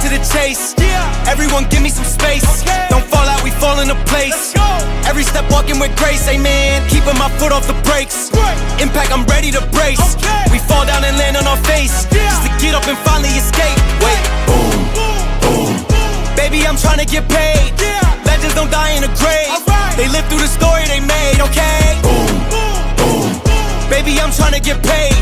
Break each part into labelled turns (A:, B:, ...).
A: to the chase. Everyone give me some space. Don't fall out, we fall into place. Every step walking with grace, amen. Keeping my foot off the brakes. Impact, I'm ready to brace. We fall down and land on our face, just to get up and finally escape. Wait, boom, boom. Baby, I'm trying to get paid. Legends don't die in a grave. They live through the story they made, okay? Boom, boom. Baby, I'm trying to get paid.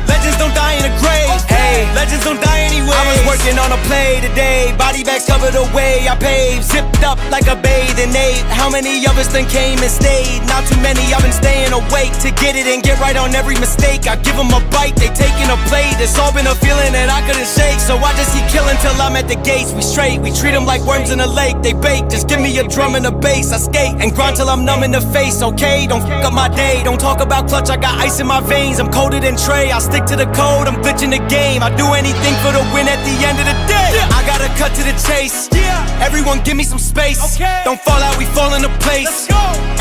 A: Legends don't die in a grave. Hey, legends don't die anyway. I was working on a play today. Body bags covered away. I paved, zipped up like a bathing ape. How many of us then came and stayed? Not too many, I've been staying awake to get it and get right on every mistake. I give them a bite, they taking a plate. It's all been a feeling that I couldn't shake. So I just keep killing till I'm at the gates. We straight, we treat them like worms in a lake. They bake, just give me a drum and a bass. I skate and grind till I'm numb in the face, okay? Don't fuck up my day, don't talk about clutch. I got ice in my veins, I'm colder than Trey. I stick to the code, I'm glitching the game. I do anything for the win at the end of the day. I gotta cut to the chase. Everyone give me some space. Don't fall out, we fall into place.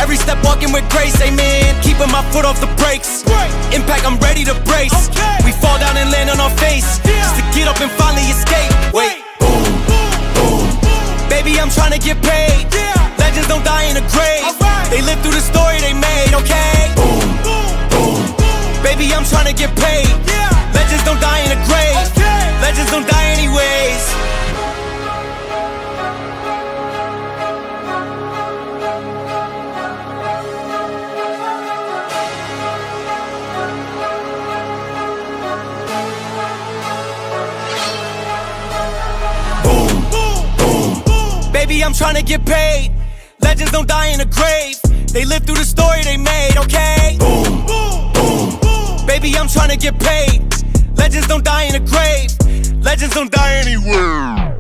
A: Every step walking with grace, amen. Keeping my foot off the brakes. Impact, I'm ready to brace. We fall down and land on our face, just to get up and finally escape. Wait, boom, boom. Baby, I'm trying to get paid. Legends don't die in a grave. They live through the story they made, okay? Boom, boom. Baby, I'm trying to get paid. Legends don't die in a grave. Legends don't die anyways. Baby, I'm trying to get paid. Legends don't die in a grave. They live through the story they made, okay? Boom, boom. Baby, I'm trying to get paid. Legends don't die in a grave. Legends don't die anywhere.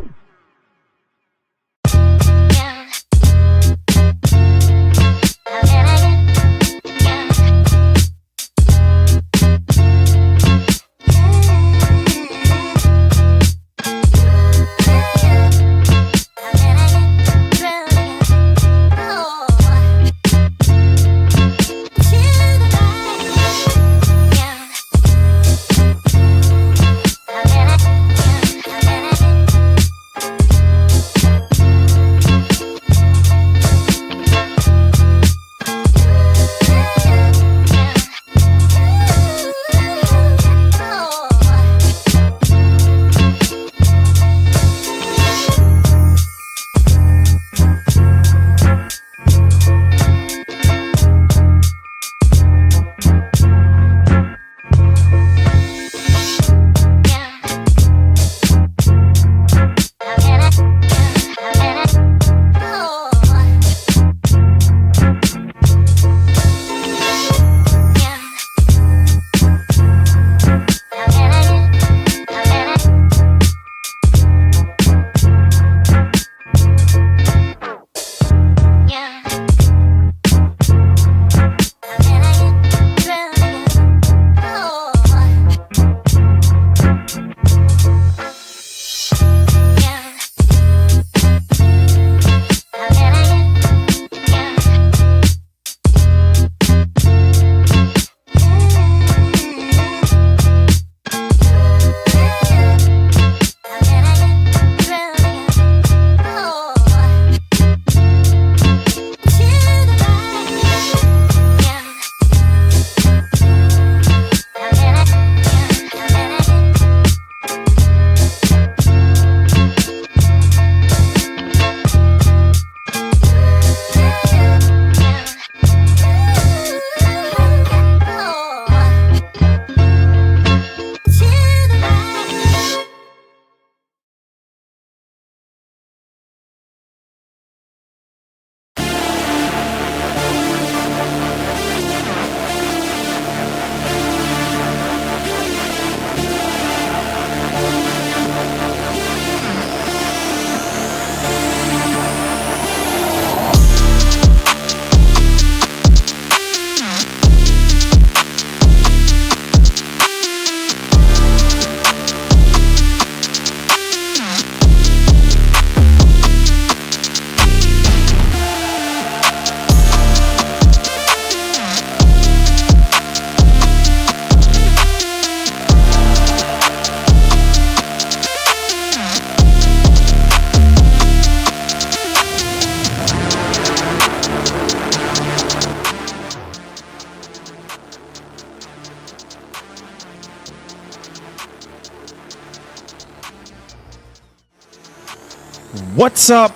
B: What's up,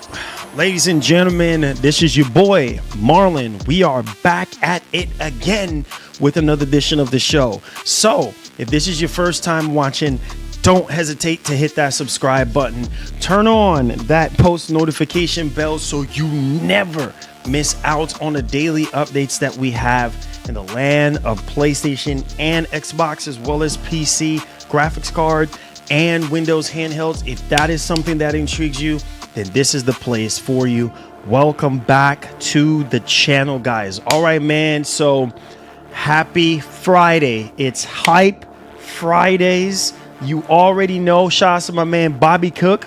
B: ladies and gentlemen? This is your boy Marlon. We are back at it again with another edition of the show. So if this is your first time watching, don't hesitate to hit that subscribe button. Turn on that post notification bell so you never miss out on the daily updates that we have in the land of PlayStation and Xbox, as well as PC, graphics card, and Windows handhelds. If that is something that intrigues you, then this is the place for you. Welcome back to the channel, guys. All right, man. So happy Friday. It's Hype Fridays. You already know. Shout out to my man Bobby Cook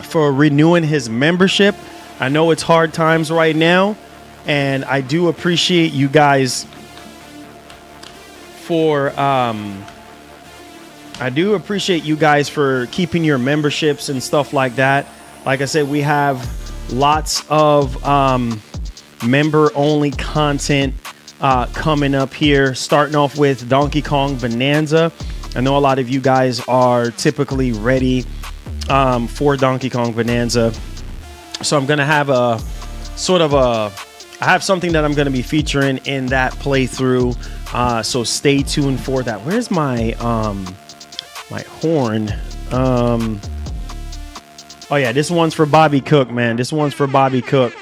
B: for renewing his membership. I know it's hard times right now, and I do appreciate you guys for keeping your memberships and stuff like that. Like I said, we have lots of member-only content coming up here, starting off with Donkey Kong Bonanza. I know a lot of you guys are typically ready for Donkey Kong Bonanza. So I'm going to have I have something that I'm going to be featuring in that playthrough. So stay tuned for that. Where's my my horn? Oh yeah, this one's for Bobby Cook, man. This one's for Bobby Cook.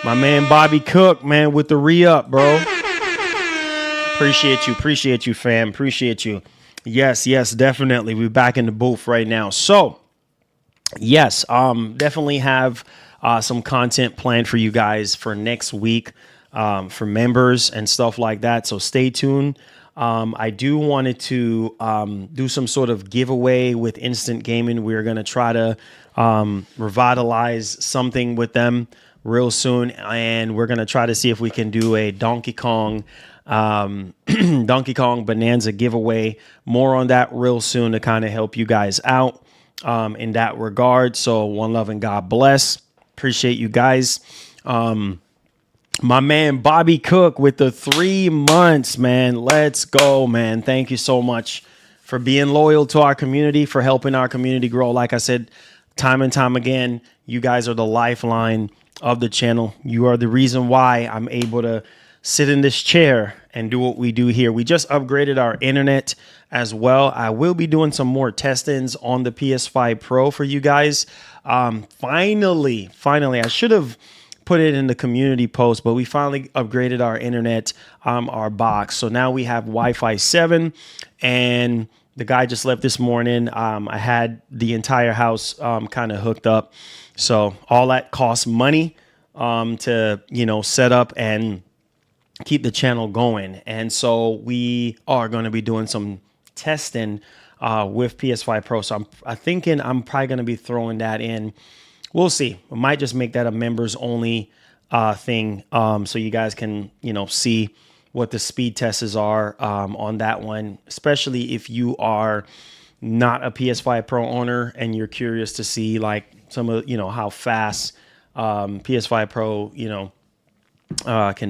B: My man Bobby Cook, man, with the re-up, bro. Appreciate you, fam. Appreciate you. Yes, definitely. We're back in the booth right now. So, yes, definitely have some content planned for you guys for next week, for members and stuff like that. So stay tuned. I do wanted to do some sort of giveaway with Instant Gaming. We're going to try to revitalize something with them real soon, and we're going to try to see if we can do a Donkey Kong Bonanza giveaway. More on that real soon to kind of help you guys out in that regard. So one love and God bless. Appreciate you guys. My man Bobby Cook with the 3 months, man. Let's go, man. Thank you so much for being loyal to our community, for helping our community grow. Like I said, time and time again, you guys are the lifeline of the channel. You are the reason why I'm able to sit in this chair and do what we do here. We just upgraded our internet as well. I will be doing some more testings on the PS5 Pro for you guys. Finally, I should have put it in the community post, but we finally upgraded our internet, our box. So now we have Wi-Fi 7, and the guy just left this morning. I had the entire house kind of hooked up. So all that costs money to, set up and keep the channel going. And so we are going to be doing some testing with PS5 Pro. So I'm thinking I'm probably going to be throwing that in. We'll see. We might just make that a members only thing, so you guys can, see what the speed tests are on that one, especially if you are not a PS5 Pro owner and you're curious to see like some of, how fast PS5 Pro, can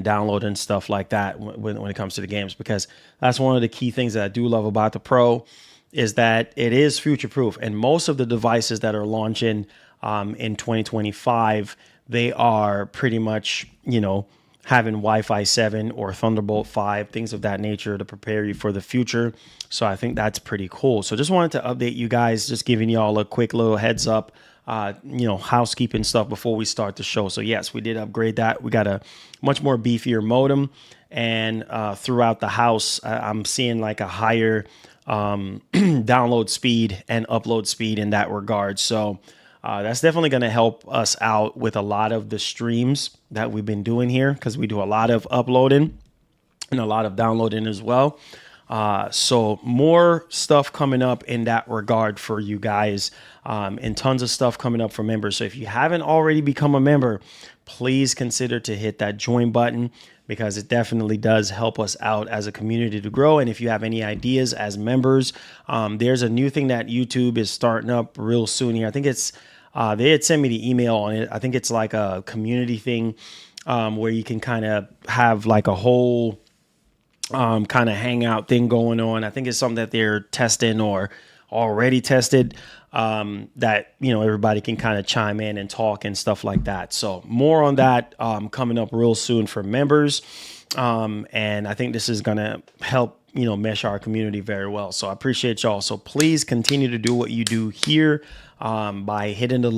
B: download and stuff like that when it comes to the games, because that's one of the key things that I do love about the Pro is that it is future proof. And most of the devices that are launching in 2025, they are pretty much, having Wi-Fi 7 or Thunderbolt 5, things of that nature to prepare you for the future. So I think that's pretty cool. So just wanted to update you guys, just giving y'all a quick little heads up, housekeeping stuff before we start the show. So yes, we did upgrade that. We got a much more beefier modem, and throughout the house, I'm seeing like a higher download speed and upload speed in that regard. So that's definitely going to help us out with a lot of the streams that we've been doing here, because we do a lot of uploading and a lot of downloading as well. So more stuff coming up in that regard for you guys, and tons of stuff coming up for members. So if you haven't already become a member, please consider to hit that join button, because it definitely does help us out as a community to grow. And if you have any ideas as members, there's a new thing that YouTube is starting up real soon here. I think it's, they had sent me the email on it. I think it's like a community thing where you can kind of have like a whole kind of hangout thing going on. I think it's something that they're testing or already tested, that, you know, everybody can kind of chime in and talk and stuff like that. So more on that coming up real soon for members. And I think this is going to help, you know, mesh our community very well. So I appreciate y'all. So please continue to do what you do here by hitting the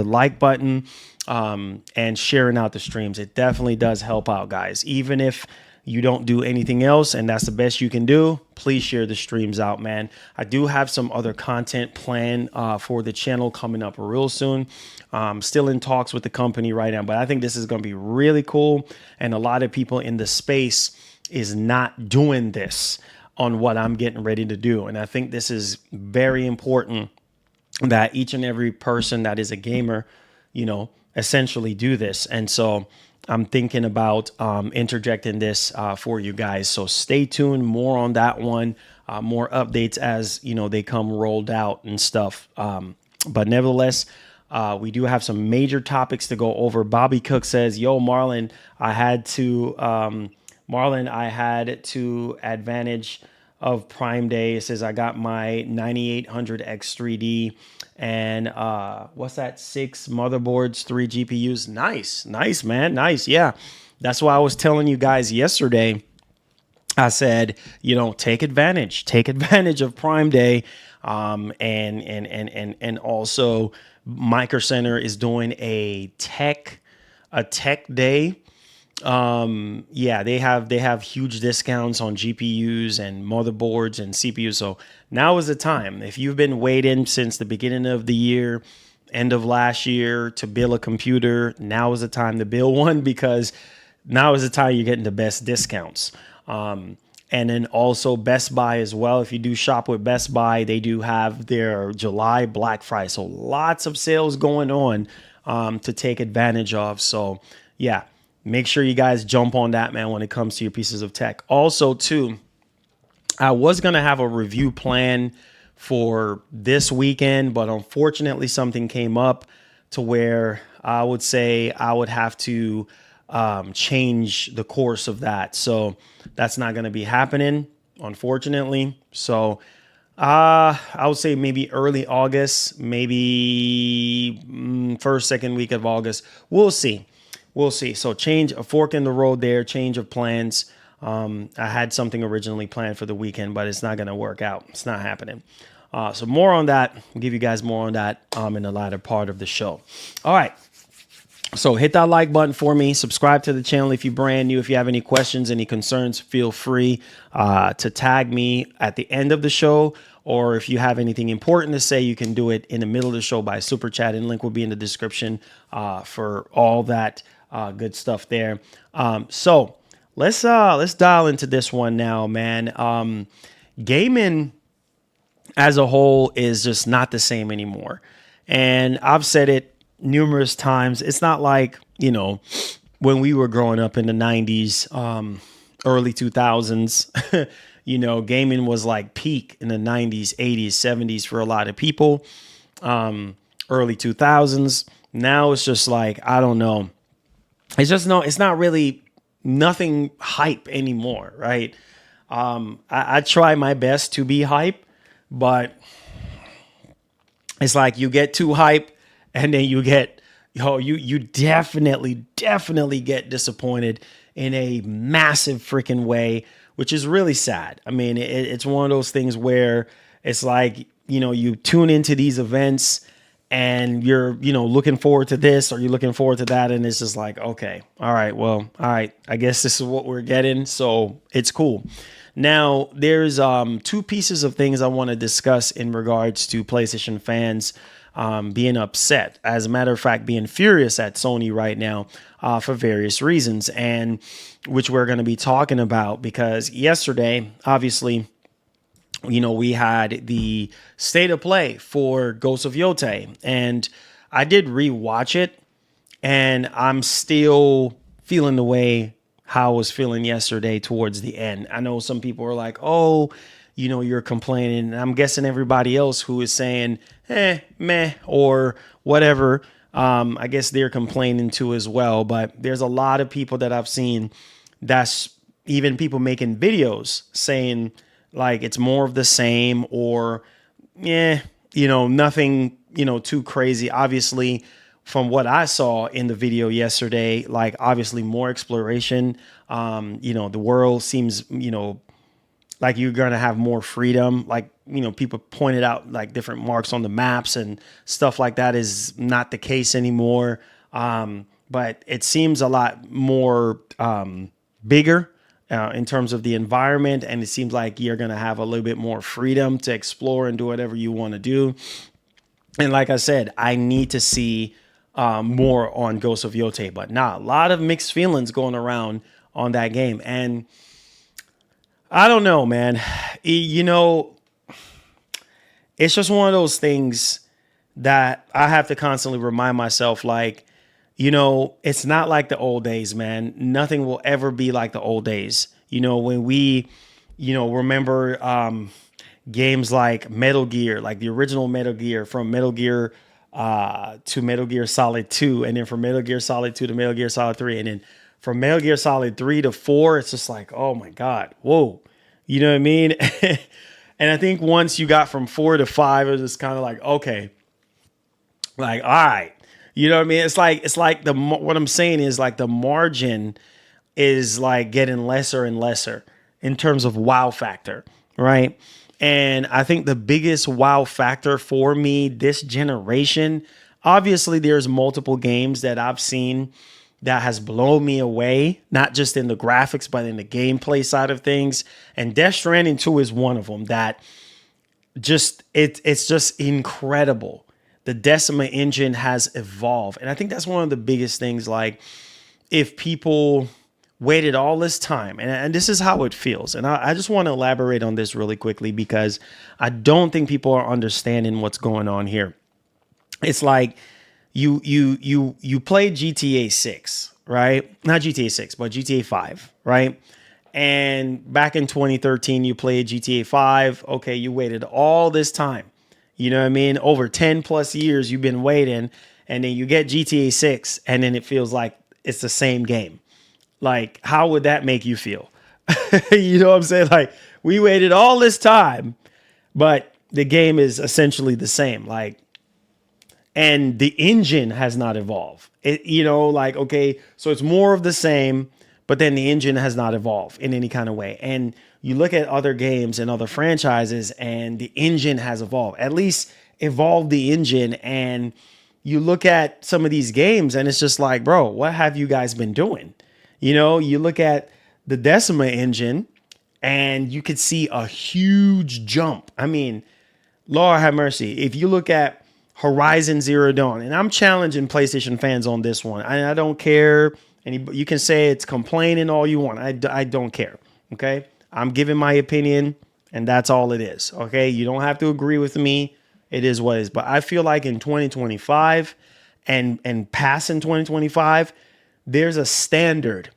B: like button and sharing out the streams. It definitely does help out, guys. Even if you don't do anything else and that's the best you can do, please share the streams out, man. I do have some other content planned for the channel coming up real soon. Still in talks with the company right now, but I think this is going to be really cool. And a lot of people in the space is not doing this on what I'm getting ready to do. And I think this is very important that each and every person that is a gamer, you know, essentially do this. And so I'm thinking about interjecting this for you guys. So stay tuned, more on that one, more updates as, you know, they come rolled out and stuff. But nevertheless, we do have some major topics to go over. Bobby Cook says, yo, Marlon, I had to advantage of Prime Day. It says I got my 9800X3D and what's that, 6 motherboards, 3 GPUs. Nice, man, nice. Yeah, that's why I was telling you guys yesterday. I said, you know, take advantage of Prime Day, and also Micro Center is doing a tech day. Yeah, they have huge discounts on GPUs and motherboards and CPUs. So now is the time. If you've been waiting since the beginning of the year, end of last year, to build a computer, now is the time to build one, because now is the time you're getting the best discounts. And then also Best Buy as well. If you do shop with Best Buy, they do have their July Black Friday. So lots of sales going on to take advantage of. So yeah, make sure you guys jump on that, man, when it comes to your pieces of tech. Also, too, I was going to have a review plan for this weekend, but unfortunately something came up to where I would say I would have to change the course of that. So that's not going to be happening, unfortunately. So I would say maybe early August, maybe first, second week of August. We'll see. So change, a fork in the road there, change of plans. I had something originally planned for the weekend, but it's not going to work out. It's not happening. So more on that. I'll give you guys more on that in the latter part of the show. All right. So hit that like button for me. Subscribe to the channel if you're brand new. If you have any questions, any concerns, feel free to tag me at the end of the show. Or if you have anything important to say, you can do it in the middle of the show by super chatting. Link will be in the description for all that good stuff there. So let's dial into this one now, man. Gaming as a whole is just not the same anymore. And I've said it numerous times. It's not like, you know, when we were growing up in the 90s, early 2000s, you know, gaming was like peak in the 90s, 80s, 70s for a lot of people. Early 2000s. Now it's just like, I don't know. It's not really nothing hype anymore, right? I try my best to be hype, but it's like you get too hype and then you get, you definitely get disappointed in a massive freaking way, which is really sad. I mean, it's one of those things where it's like, you know, you tune into these events and you're, you know, looking forward to this or you're looking forward to that. And it's just like, okay, all right, I guess this is what we're getting. So it's cool. Now, there's two pieces of things I want to discuss in regards to PlayStation fans being upset. As a matter of fact, being furious at Sony right now for various reasons, and which we're going to be talking about, because yesterday, obviously, you know, we had the state of play for Ghost of Yote, and I did rewatch it, and I'm still feeling the way how I was feeling yesterday towards the end. I know some people are like, oh, you know, you're complaining. And I'm guessing everybody else who is saying, meh, or whatever, I guess they're complaining too as well. But there's a lot of people that I've seen, that's even people making videos saying like it's more of the same, or yeah, nothing, too crazy. Obviously, from what I saw in the video yesterday, like obviously more exploration. The world seems, like you're going to have more freedom. Like, people pointed out like different marks on the maps and stuff like that is not the case anymore. But it seems a lot more bigger in terms of the environment. And it seems like you're going to have a little bit more freedom to explore and do whatever you want to do. And like I said, I need to see more on Ghost of Yote. But a lot of mixed feelings going around on that game. And I don't know, man. It's just one of those things that I have to constantly remind myself, like, it's not like the old days, man. Nothing will ever be like the old days. When we, remember games like Metal Gear, like the original Metal Gear, from Metal Gear to Metal Gear Solid 2, and then from Metal Gear Solid 2 to Metal Gear Solid 3, and then from Metal Gear Solid 3 to 4, it's just like, oh my God, whoa. You know what I mean? And I think once you got from 4 to 5, it was just kind of like, okay, like, all right. You know what I mean? It's like what I'm saying is like the margin is like getting lesser and lesser in terms of wow factor, right? And I think the biggest wow factor for me this generation, obviously there's multiple games that I've seen that has blown me away, not just in the graphics, but in the gameplay side of things. And Death Stranding 2 is one of them that just, it's just incredible. The Decima engine has evolved. And I think that's one of the biggest things. Like, if people waited all this time, and this is how it feels. And I just want to elaborate on this really quickly, because I don't think people are understanding what's going on here. It's like you played GTA 6, right? Not GTA 6, but GTA 5, right? And back in 2013, you played GTA 5. Okay, you waited all this time. You know what I mean? Over 10 plus years you've been waiting, and then you get GTA 6, and then it feels like it's the same game. Like, how would that make you feel? You know what I'm saying? Like, we waited all this time, but the game is essentially the same. Like, and the engine has not evolved. Like, okay, so it's more of the same, but then the engine has not evolved in any kind of way. And you look at other games and other franchises, and the engine has evolved, at least evolved the engine. And you look at some of these games and it's just like, bro, what have you guys been doing? You look at the Decima engine and you could see a huge jump. I mean, Lord have mercy. If you look at Horizon Zero Dawn, and I'm challenging PlayStation fans on this one. I don't care. And you can say it's complaining all you want. I don't care. Okay. I'm giving my opinion, and that's all it is. Okay. You don't have to agree with me. It is what it is. But I feel like in 2025 and past in 2025, there's a standard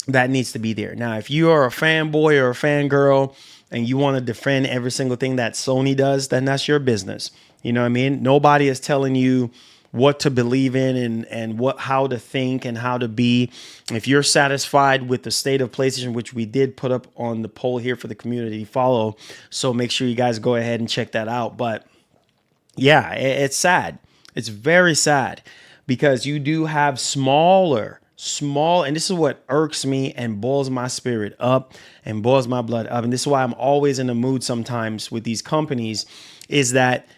B: that needs to be there. Now, if you are a fanboy or a fangirl and you want to defend every single thing that Sony does, then that's your business. You know what I mean? Nobody is telling you what to believe in and how to think and how to be. If you're satisfied with the state of PlayStation, which we did put up on the poll here for the community to follow, so make sure you guys go ahead and check that out. But yeah, it's sad. It's very sad, because you do have small, and this is what irks me and boils my spirit up and boils my blood up. And this is why I'm always in the mood sometimes with these companies, is that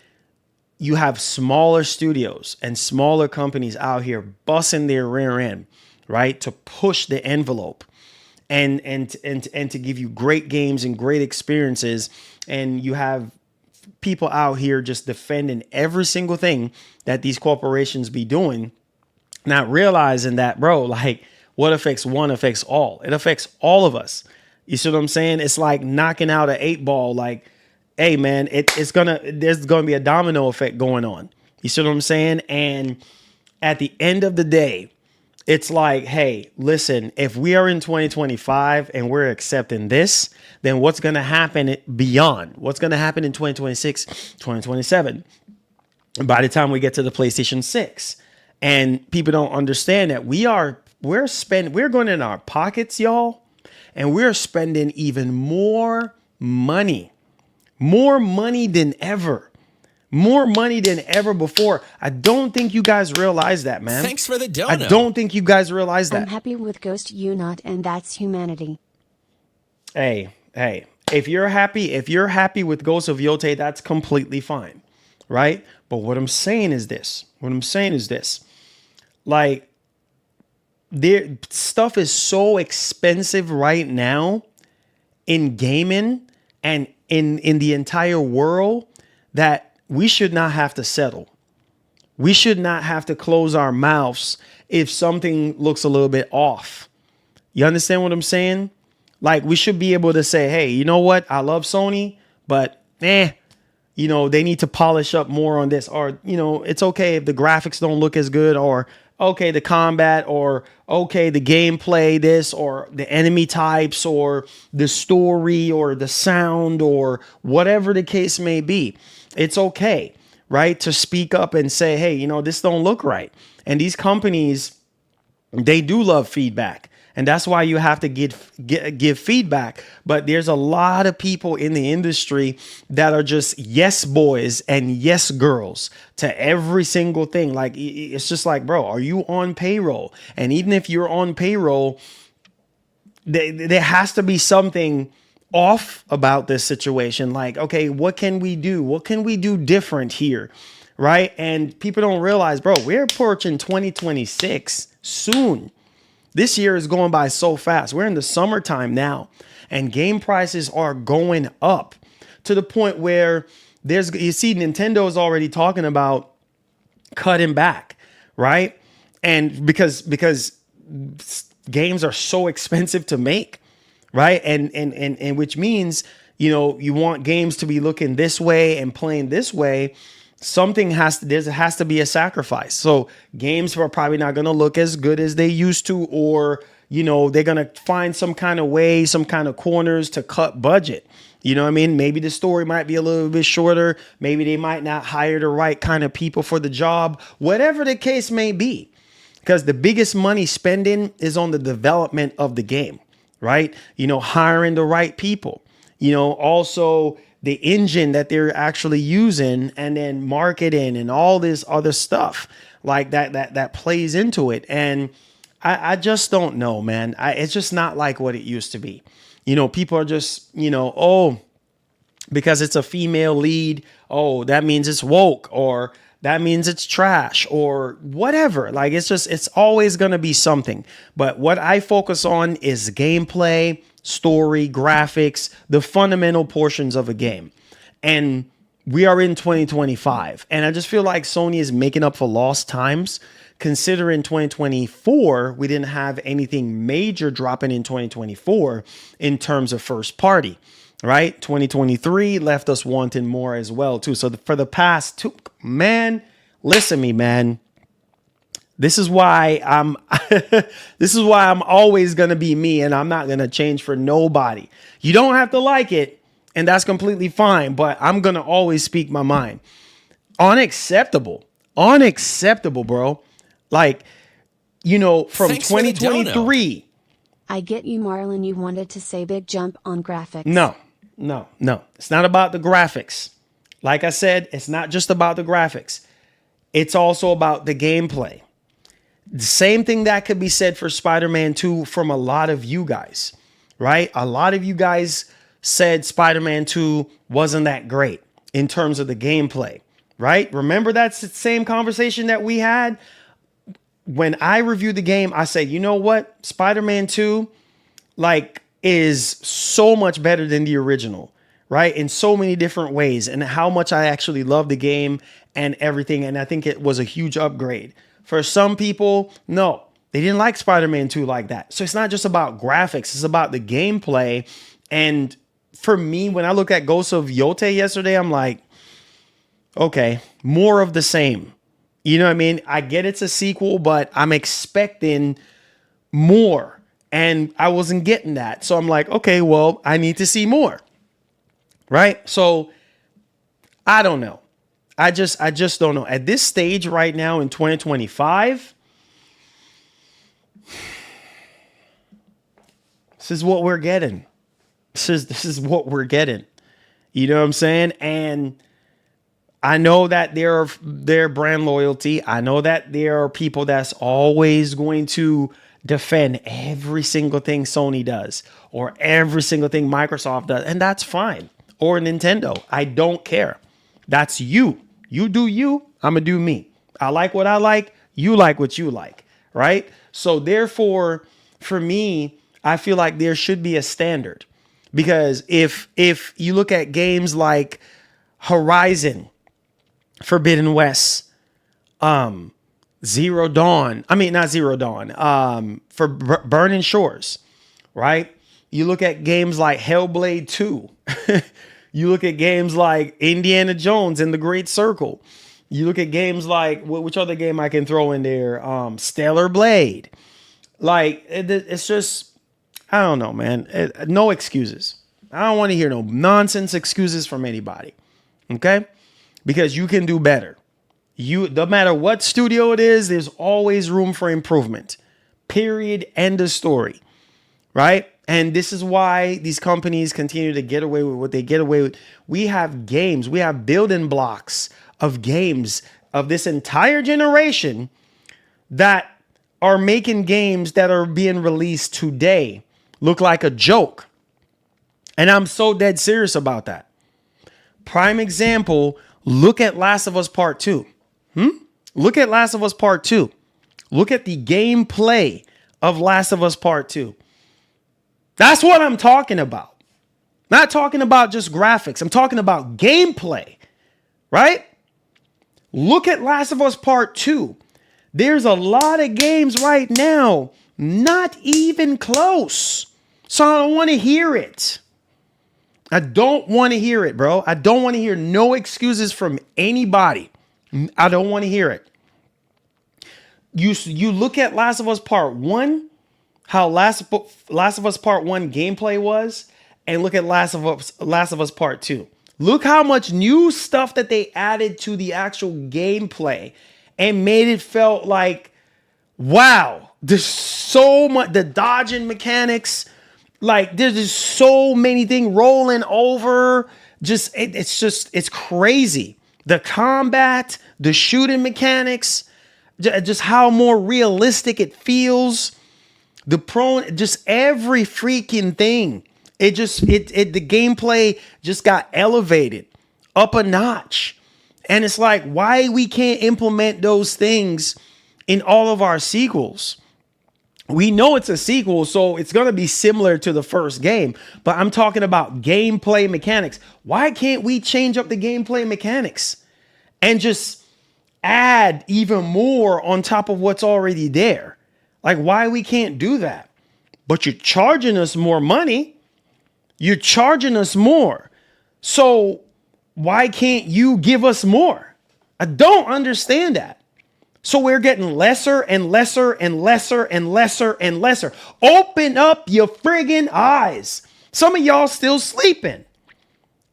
B: you have smaller studios and smaller companies out here busting their rear end, right, to push the envelope and to give you great games and great experiences. And you have people out here just defending every single thing that these corporations be doing, not realizing that, bro, like, what affects one affects all. It affects all of us. You see what I'm saying? It's like knocking out an 8-ball. Like, hey man, there's gonna be a domino effect going on. You see what I'm saying? And at the end of the day, it's like, hey, listen, if we are in 2025 and we're accepting this, then what's going to happen beyond? What's going to happen in 2026, 2027? By the time we get to the PlayStation 6, and people don't understand that we're going in our pockets, y'all, and we're spending even more money More money than ever. More money than ever before. I don't think you guys realize that, man.
A: Thanks for the dono.
B: I don't think you guys realize that.
C: I'm happy with Ghost You Not, and that's humanity.
B: Hey, if you're happy with Ghost of Yote, that's completely fine, right? But what I'm saying is this. Like, their stuff is so expensive right now in gaming and in the entire world that we should not have to settle. We should not have to close our mouths if something looks a little bit off. You understand what I'm saying? Like, we should be able to say, hey, you know what? I love Sony, but you know, they need to polish up more on this. Or, you know, it's okay if the graphics don't look as good, or okay, the combat, or okay, the gameplay, this, or the enemy types, or the story, or the sound, or whatever the case may be. It's okay, right, to speak up and say, hey, you know, this don't look right. And these companies, they do love feedback. And that's why you have to give feedback. But there's a lot of people in the industry that are just yes boys and yes girls to every single thing. Like, it's just like, bro, are you on payroll? And even if you're on payroll, there has to be something off about this situation. Like, okay, what can we do? What can we do different here? Right? And people don't realize, bro, we're approaching 2026 soon. This year is going by so fast. We're in the summertime now, and game prices are going up to the point where you see Nintendo is already talking about cutting back, right? And because games are so expensive to make, right? And which means, you know, you want games to be looking this way and playing this way. There has to be a sacrifice. So games are probably not going to look as good as they used to, or, you know, they're going to find some kind of way, some kind of corners to cut budget. You know what I mean? Maybe the story might be a little bit shorter. Maybe they might not hire the right kind of people for the job, whatever the case may be, because the biggest money spending is on the development of the game, right? You know, hiring the right people, you know, also the engine that they're actually using, and then marketing and all this other stuff like that plays into it. And I just don't know, man. It's just not like what it used to be. You know, people are just, you know, oh, because it's a female lead, oh, that means it's woke, or that means it's trash, or whatever. Like, it's always going to be something. But what I focus on is gameplay, story, graphics, the fundamental portions of a game. And we are in 2025. And I just feel like Sony is making up for lost times, considering 2024, we didn't have anything major dropping in 2024 in terms of first party, right? 2023 left us wanting more as well, too. So for the past two, man, listen to me, man. This is why I'm always going to be me, and I'm not going to change for nobody. You don't have to like it, and that's completely fine, but I'm going to always speak my mind. Unacceptable, bro. Like, you know, from
A: Thanks
B: 2023.
C: I get you, Marlon. You wanted to say big jump on graphics.
B: No. It's not about the graphics. Like I said, it's not just about the graphics. It's also about the gameplay. The same thing that could be said for Spider-Man 2 from a lot of you guys, right? A lot of you guys said Spider-Man 2 wasn't that great in terms of the gameplay, right? Remember that's the same conversation that we had? When I reviewed the game, I said, you know what? Spider-Man 2, like, is so much better than the original, right? In so many different ways, and how much I actually love the game and everything. And I think it was a huge upgrade. For some people, no, they didn't like Spider-Man 2 like that. So it's not just about graphics, it's about the gameplay. And for me, when I look at Ghost of Yote yesterday, I'm like, okay, more of the same. You know what I mean? I get it's a sequel, but I'm expecting more. And I wasn't getting that. So I'm like, okay, well, I need to see more. Right? So I don't know. I just don't know. At this stage right now in 2025, this is what we're getting. This is what we're getting. You know what I'm saying? And I know that their brand loyalty. I know that there are people that's always going to defend every single thing Sony does or every single thing Microsoft does. And that's fine. Or Nintendo. I don't care. That's you. You do you. I'm going to do me. I like what I like. You like what you like. Right? So therefore, for me, I feel like there should be a standard. Because if you look at games like Horizon, Forbidden West, Zero Dawn. I mean, not Zero Dawn. For Burning Shores, right? You look at games like Hellblade 2. You look at games like Indiana Jones and the Great Circle. You look at games like, which other game I can throw in there? Stellar Blade. Like, it's just, I don't know, man. No excuses. I don't want to hear no nonsense excuses from anybody. Okay? Because you can do better. No matter what studio it is, there's always room for improvement. Period. End of story. Right? And this is why these companies continue to get away with what they get away with. We have games. We have building blocks of games of this entire generation that are making games that are being released today look like a joke. And I'm so dead serious about that. Prime example, look at Last of Us Part 2. Look at Last of Us Part 2. Look at the gameplay of Last of Us Part 2. That's what I'm talking about. Not talking about just graphics. I'm talking about gameplay, right? Look at Last of Us Part 2. There's a lot of games right now, not even close. So I don't want to hear it. I don't want to hear it, bro. I don't want to hear no excuses from anybody. I don't want to hear it. You look at Last of Us Part 1, how Last of Us Part 1 gameplay was, and look at Last of Us Part 2. Look how much new stuff that they added to the actual gameplay and made it felt like, wow, there's so much, the dodging mechanics, like there's just so many things rolling over. It's crazy. The combat, the shooting mechanics, just how more realistic it feels. Just every freaking thing. The gameplay just got elevated up a notch. And it's like, why we can't implement those things in all of our sequels? We know it's a sequel, so it's going to be similar to the first game. But I'm talking about gameplay mechanics. Why can't we change up the gameplay mechanics and just add even more on top of what's already there? Like, why we can't do that? But you're charging us more money. You're charging us more. So why can't you give us more? I don't understand that. So we're getting lesser and lesser and lesser and lesser and lesser. Open up your friggin' eyes. Some of y'all still sleeping.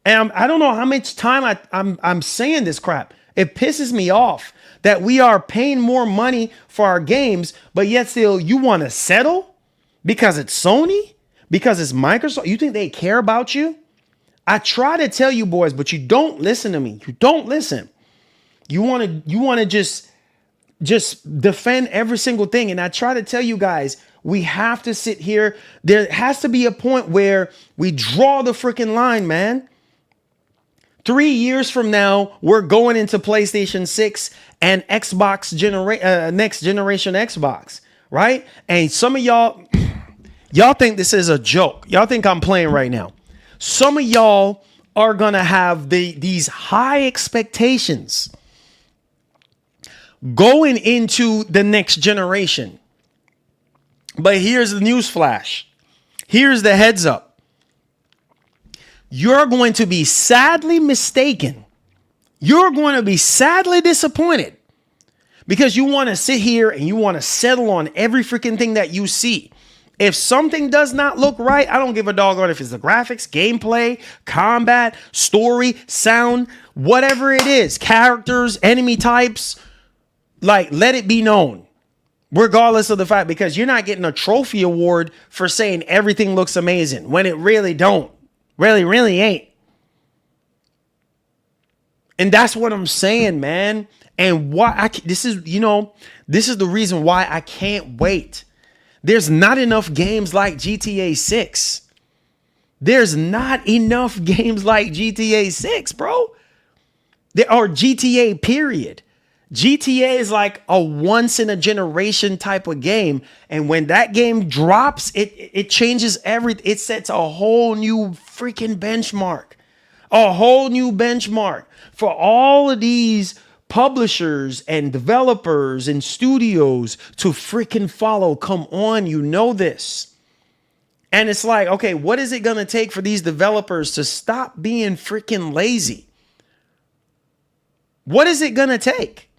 B: And I don't know how much time I'm saying this crap. It pisses me off that we are paying more money for our games, but yet still you want to settle because it's Sony, because it's Microsoft. You think they care about you? I try to tell you boys, but you don't listen to me. You don't listen. You want to just defend every single thing. And I try to tell you guys, we have to sit here. There has to be a point where we draw the freaking line, man. 3 years from now, we're going into PlayStation 6 and Xbox next generation Xbox, right? And some of y'all think this is a joke. Y'all think I'm playing right now. Some of y'all are going to have these high expectations going into the next generation. But here's the news flash. Here's the heads up. You're going to be sadly mistaken. You're going to be sadly disappointed because you want to sit here and you want to settle on every freaking thing that you see. If something does not look right, I don't give a doggone if it's the graphics, gameplay, combat, story, sound, whatever it is, characters, enemy types, like, let it be known, regardless of the fact, because you're not getting a trophy award for saying everything looks amazing when it really don't. Really ain't. And that's what I'm saying, man. And this is the reason why I can't wait. There's not enough games like GTA 6. There's not enough games like GTA 6, bro. There are GTA, period. GTA is like a once in a generation type of game. And when that game drops, it changes everything. It sets a whole new freaking benchmark. A whole new benchmark for all of these publishers and developers and studios to freaking follow. Come on, you know this. And it's like, okay, what is it going to take for these developers to stop being freaking lazy? What is it going to take?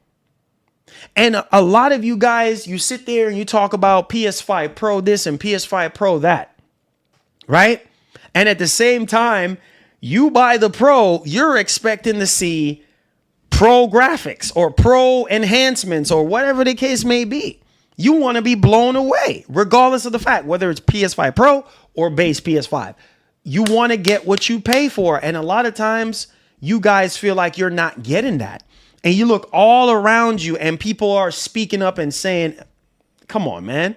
B: And a lot of you guys, you sit there and you talk about PS5 Pro this and PS5 Pro that, right? And at the same time, you buy the Pro, you're expecting to see Pro graphics or Pro enhancements or whatever the case may be. You want to be blown away, regardless of the fact, whether it's PS5 Pro or base PS5. You want to get what you pay for. And a lot of times you guys feel like you're not getting that. And you look all around you and people are speaking up and saying, come on, man.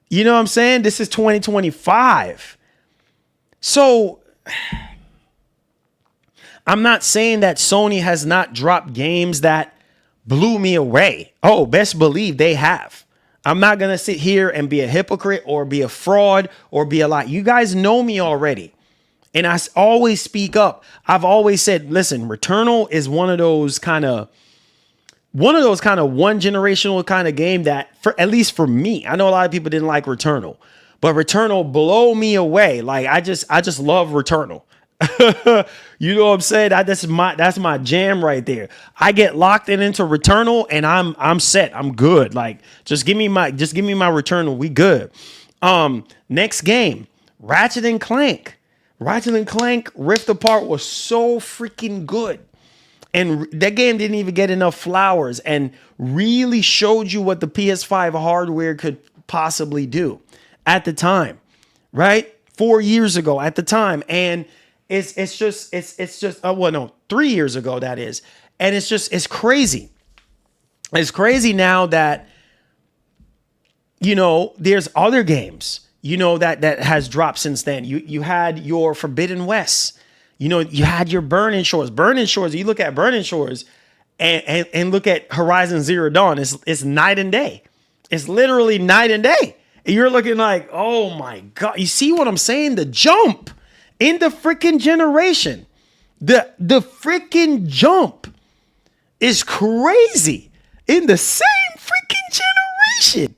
B: You know what I'm saying? This is 2025. So I'm not saying that Sony has not dropped games that blew me away. Oh, best believe they have. I'm not going to sit here and be a hypocrite or be a fraud or be a lie. You guys know me already. And I always speak up. I've always said, listen, Returnal is one of those kind of one generational kind of game that, for at least for me, I know a lot of people didn't like Returnal, but Returnal blow me away. Like I just love Returnal. You know what I'm saying? That's my jam right there. I get locked into Returnal and I'm set. I'm good. Like just give me my Returnal. We good. Next game, Ratchet and Clank. Ratchet and Clank Rift Apart was so freaking good. And that game didn't even get enough flowers and really showed you what the PS5 hardware could possibly do at the time, right? 4 years ago at the time. And it's just 3 years ago, that is. And it's crazy. It's crazy now that, there's other games, that has dropped since then. You had your Forbidden West. You had your Burning Shores. You look at Burning Shores and look at Horizon Zero Dawn. It's night and day. It's literally night and day. And you're looking like, oh my God. You see what I'm saying? The jump in the freaking generation. The freaking jump is crazy in the same freaking generation.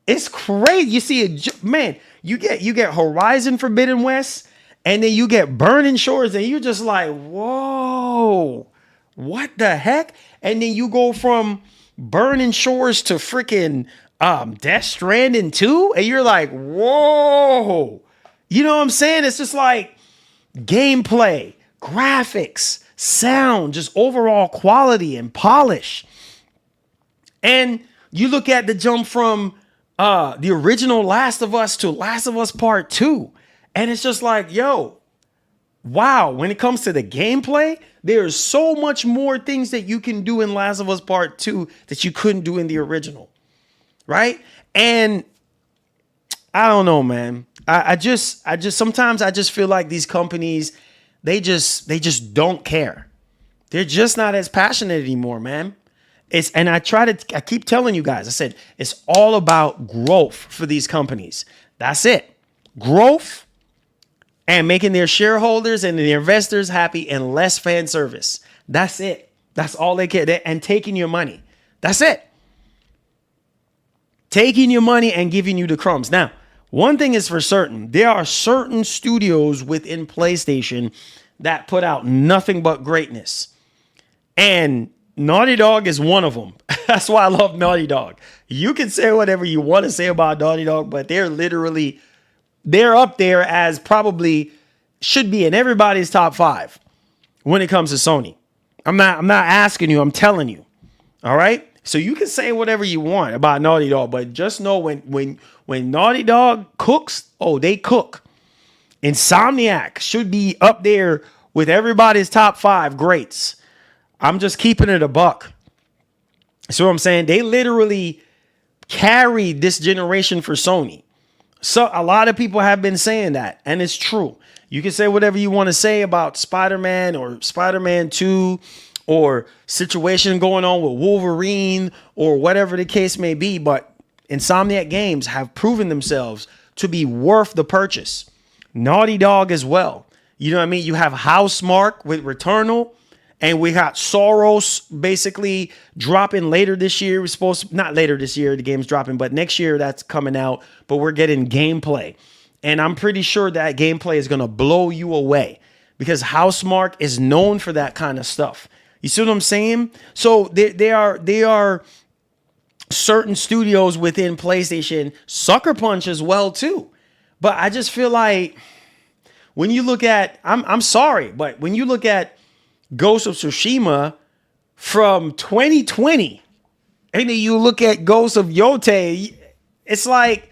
B: It's crazy. You see man, you get Horizon Forbidden West. And then you get Burning Shores and you're just like, whoa, what the heck? And then you go from Burning Shores to freaking Death Stranding 2. And you're like, whoa. You know what I'm saying? It's just like gameplay, graphics, sound, just overall quality and polish. And you look at the jump from the original Last of Us to Last of Us Part 2. And it's just like, yo, wow. When it comes to the gameplay, there's so much more things that you can do in Last of Us Part 2 that you couldn't do in the original. Right? And I don't know, man. I just sometimes I just feel like these companies, they just don't care. They're just not as passionate anymore, man. I keep telling you guys, I said, it's all about growth for these companies. That's it. Growth. And making their shareholders and their investors happy and less fan service. That's it. That's all they care. And taking your money. That's it. Taking your money and giving you the crumbs. Now, one thing is for certain. There are certain studios within PlayStation that put out nothing but greatness. And Naughty Dog is one of them. That's why I love Naughty Dog. You can say whatever you want to say about Naughty Dog, but they're up there as probably should be in everybody's top 5 when it comes to Sony. I'm not asking you, I'm telling you. All right? So you can say whatever you want about Naughty Dog, but just know when Naughty Dog cooks, they cook. Insomniac should be up there with everybody's top 5 greats. I'm just keeping it a buck. So what I'm saying, they literally carried this generation for Sony. So a lot of people have been saying that, and it's true. You can say whatever you want to say about Spider-Man or Spider-Man 2 or situation going on with Wolverine or whatever the case may be, but Insomniac Games have proven themselves to be worth the purchase. Naughty Dog as well. You know what I mean? You have Housemarque with Returnal, and we got Soros basically dropping later this year. We're supposed to, not later this year, the game's dropping, but next year that's coming out. But we're getting gameplay. And I'm pretty sure that gameplay is going to blow you away because Housemarque is known for that kind of stuff. You see what I'm saying? So they are certain studios within PlayStation, Sucker Punch as well too. But I just feel like when you look at, I'm sorry, but when you look at Ghost of Tsushima from 2020, and then you look at Ghost of Yote, it's like,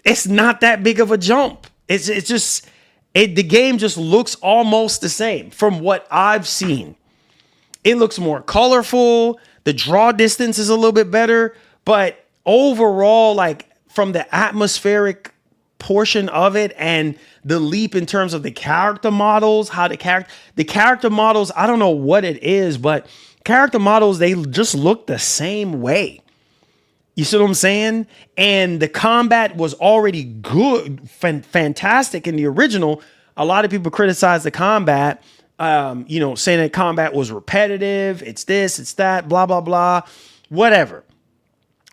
B: it's not that big of a jump. It's just, the game just looks almost the same from what I've seen. It looks more colorful. The draw distance is a little bit better, but overall, like from the atmospheric portion of it and the leap in terms of the character models, how the character models, I don't know what it is, but character models, they just look the same way. You see what I'm saying? And the combat was already good, fantastic in the original. A lot of people criticize the combat, saying that combat was repetitive. It's this, it's that, blah, blah, blah, whatever.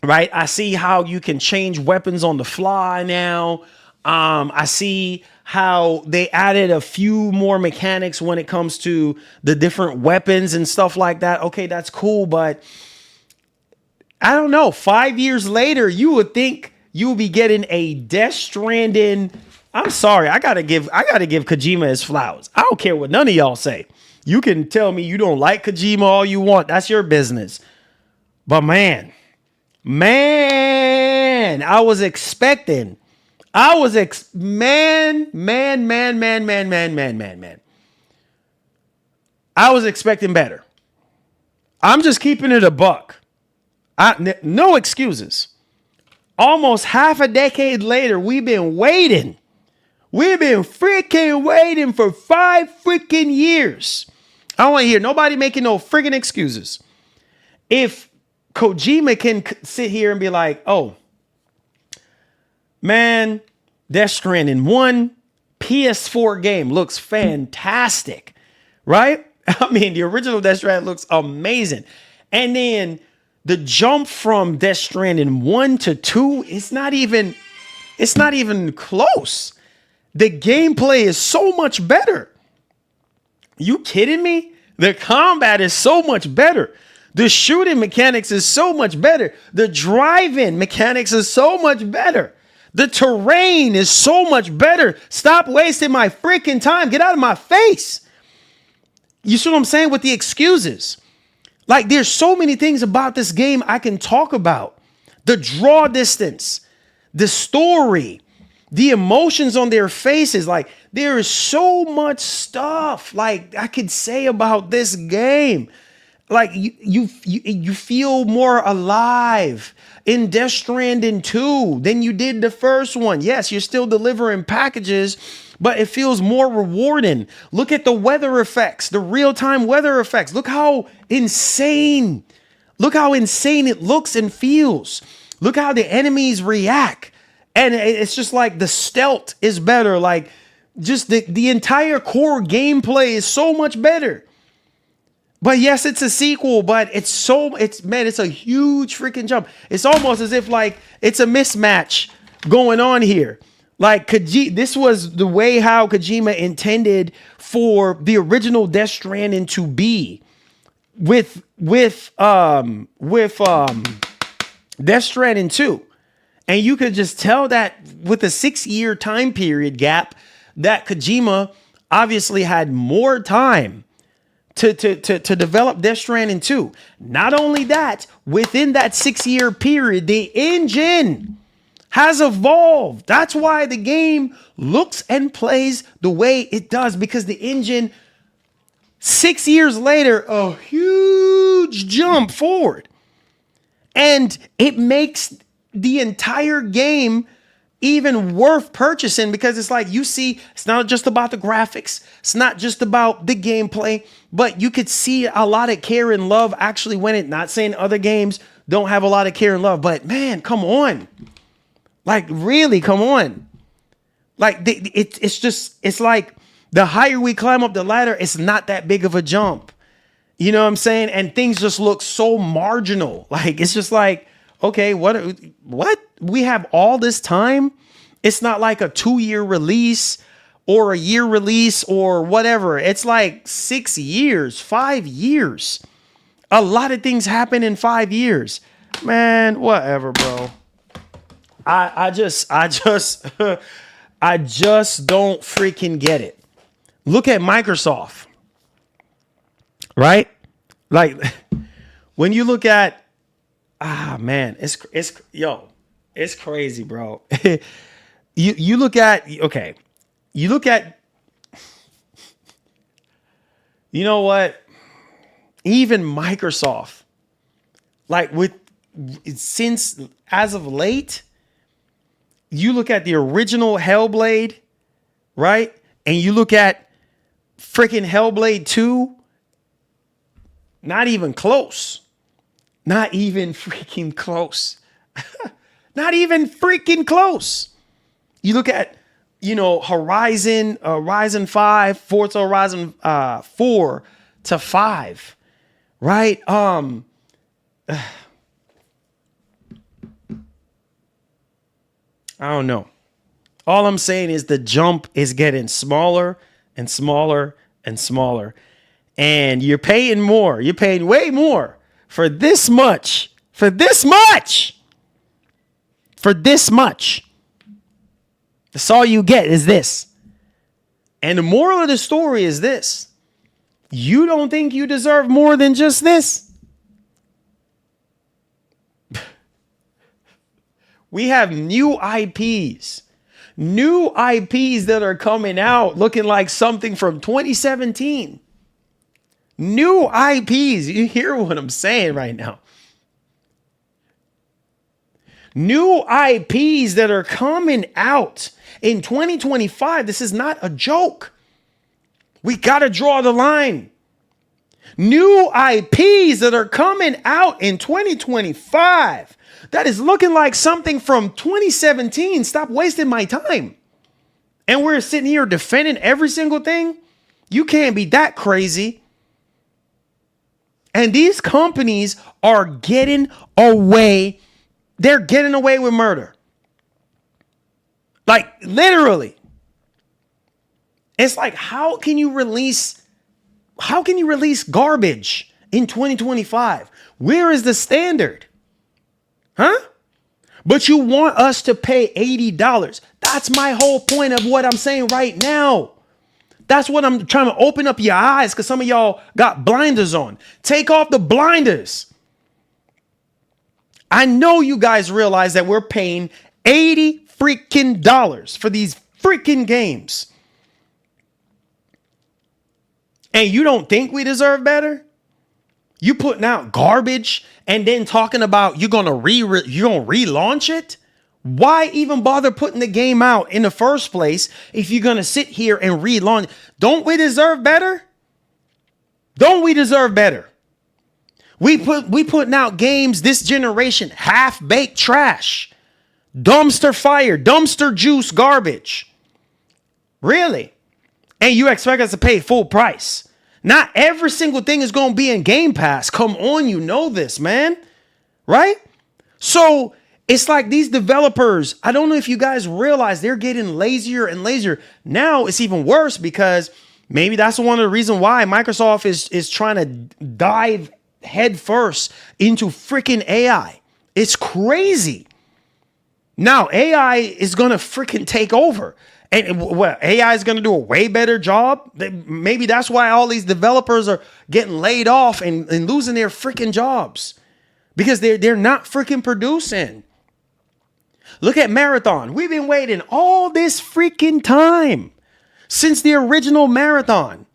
B: Right? I see how you can change weapons on the fly now. I see how they added a few more mechanics when it comes to the different weapons and stuff like that. Okay, that's cool, but I don't know. 5 years later, you would think you would be getting a Death Stranding. I'm sorry, I gotta give Kojima his flowers. I don't care what none of y'all say. You can tell me you don't like Kojima all you want. That's your business. But man, I was expecting. I was expecting better. I'm just keeping it a buck. No excuses. Almost half a decade later, we've been waiting. We've been freaking waiting for 5 freaking years. I don't want to hear nobody making no freaking excuses. If Kojima can sit here and be like, oh, man, Death Stranding 1 PS4 game looks fantastic, right? I mean, the original Death Stranding looks amazing. And then the jump from Death Stranding 1 to 2, it's not even close. The gameplay is so much better. You kidding me? The combat is so much better. The shooting mechanics is so much better. The driving mechanics is so much better. The terrain is so much better. Stop wasting my freaking time. Get out of my face. You see what I'm saying with the excuses? Like, there's so many things about this game I can talk about. The draw distance, the story, the emotions on their faces. Like, there is so much stuff like I could say about this game. Like, you feel more alive in Death Stranding 2 than you did the first one. Yes, you're still delivering packages, but it feels more rewarding. Look at the weather effects, the real-time weather effects. Look how insane it looks and feels. Look how the enemies react. And it's just like the stealth is better. Like, just the entire core gameplay is so much better. But yes, it's a sequel, but it's a huge freaking jump. It's almost as if like it's a mismatch going on here. Like, this was the way how Kojima intended for the original Death Stranding to be with Death Stranding 2. And you could just tell that with a 6-year time period gap that Kojima obviously had more time to develop Death Stranding 2. Not only that, within that 6-year period, the engine has evolved. That's why the game looks and plays the way it does, because the engine, 6 years later, a huge jump forward. And it makes the entire game even worth purchasing, because it's like, you see, it's not just about the graphics. It's not just about the gameplay, but you could see a lot of care and love actually went in. Not saying other games don't have a lot of care and love, but man, come on. Like, really, come on. Like, it's like the higher we climb up the ladder, it's not that big of a jump. You know what I'm saying? And things just look so marginal. Like, it's just like, okay, what? We have all this time. It's not like a 2-year release or a year release or whatever. It's like 6 years, 5 years. A lot of things happen in 5 years. Man, whatever, bro. I just I just don't freaking get it. Look at Microsoft, right? Like, when you look at, man, it's crazy, bro. you look at, okay, you look at, you know what? Even Microsoft, like, since as of late, you look at the original Hellblade, right? And you look at freaking Hellblade 2, not even close. Not even freaking close. Not even freaking close. You look at, Horizon 5, Forza Horizon 4 to 5, right? I don't know. All I'm saying is the jump is getting smaller and smaller and smaller. And you're paying more. You're paying way more for this much. For this much. For this much. That's all you get is this. And the moral of the story is this. You don't think you deserve more than just this? We have new IPs. New IPs that are coming out looking like something from 2017. New IPs. You hear what I'm saying right now? New IPs that are coming out in 2025. This is not a joke. We got to draw the line. New IPs that are coming out in 2025. That is looking like something from 2017. Stop wasting my time. And we're sitting here defending every single thing. You can't be that crazy. And these companies are getting away. They're getting away with murder. Like, literally. It's like, how can you release garbage in 2025? Where is the standard? Huh? But you want us to pay $80. That's my whole point of what I'm saying right now. That's what I'm trying to open up your eyes, because some of y'all got blinders on. Take off the blinders. I know you guys realize that we're paying $80 freaking dollars for these freaking games. And you don't think we deserve better? You putting out garbage and then talking about you're gonna relaunch it? Why even bother putting the game out in the first place if you're gonna sit here and relaunch? Don't we deserve better? Don't we deserve better? We putting out games this generation, half-baked trash, dumpster fire, dumpster juice garbage. Really? And you expect us to pay full price? Not every single thing is going to be in Game Pass. Come on, you know this, man. Right? So it's like these developers, I don't know if you guys realize they're getting lazier and lazier. Now it's even worse, because maybe that's one of the reasons why Microsoft is trying to dive head first into freaking AI. It's crazy. Now AI is going to freaking take over. And well, AI is going to do a way better job. Maybe that's why all these developers are getting laid off and losing their freaking jobs, because they're not freaking producing. Look at Marathon. We've been waiting all this freaking time since the original Marathon.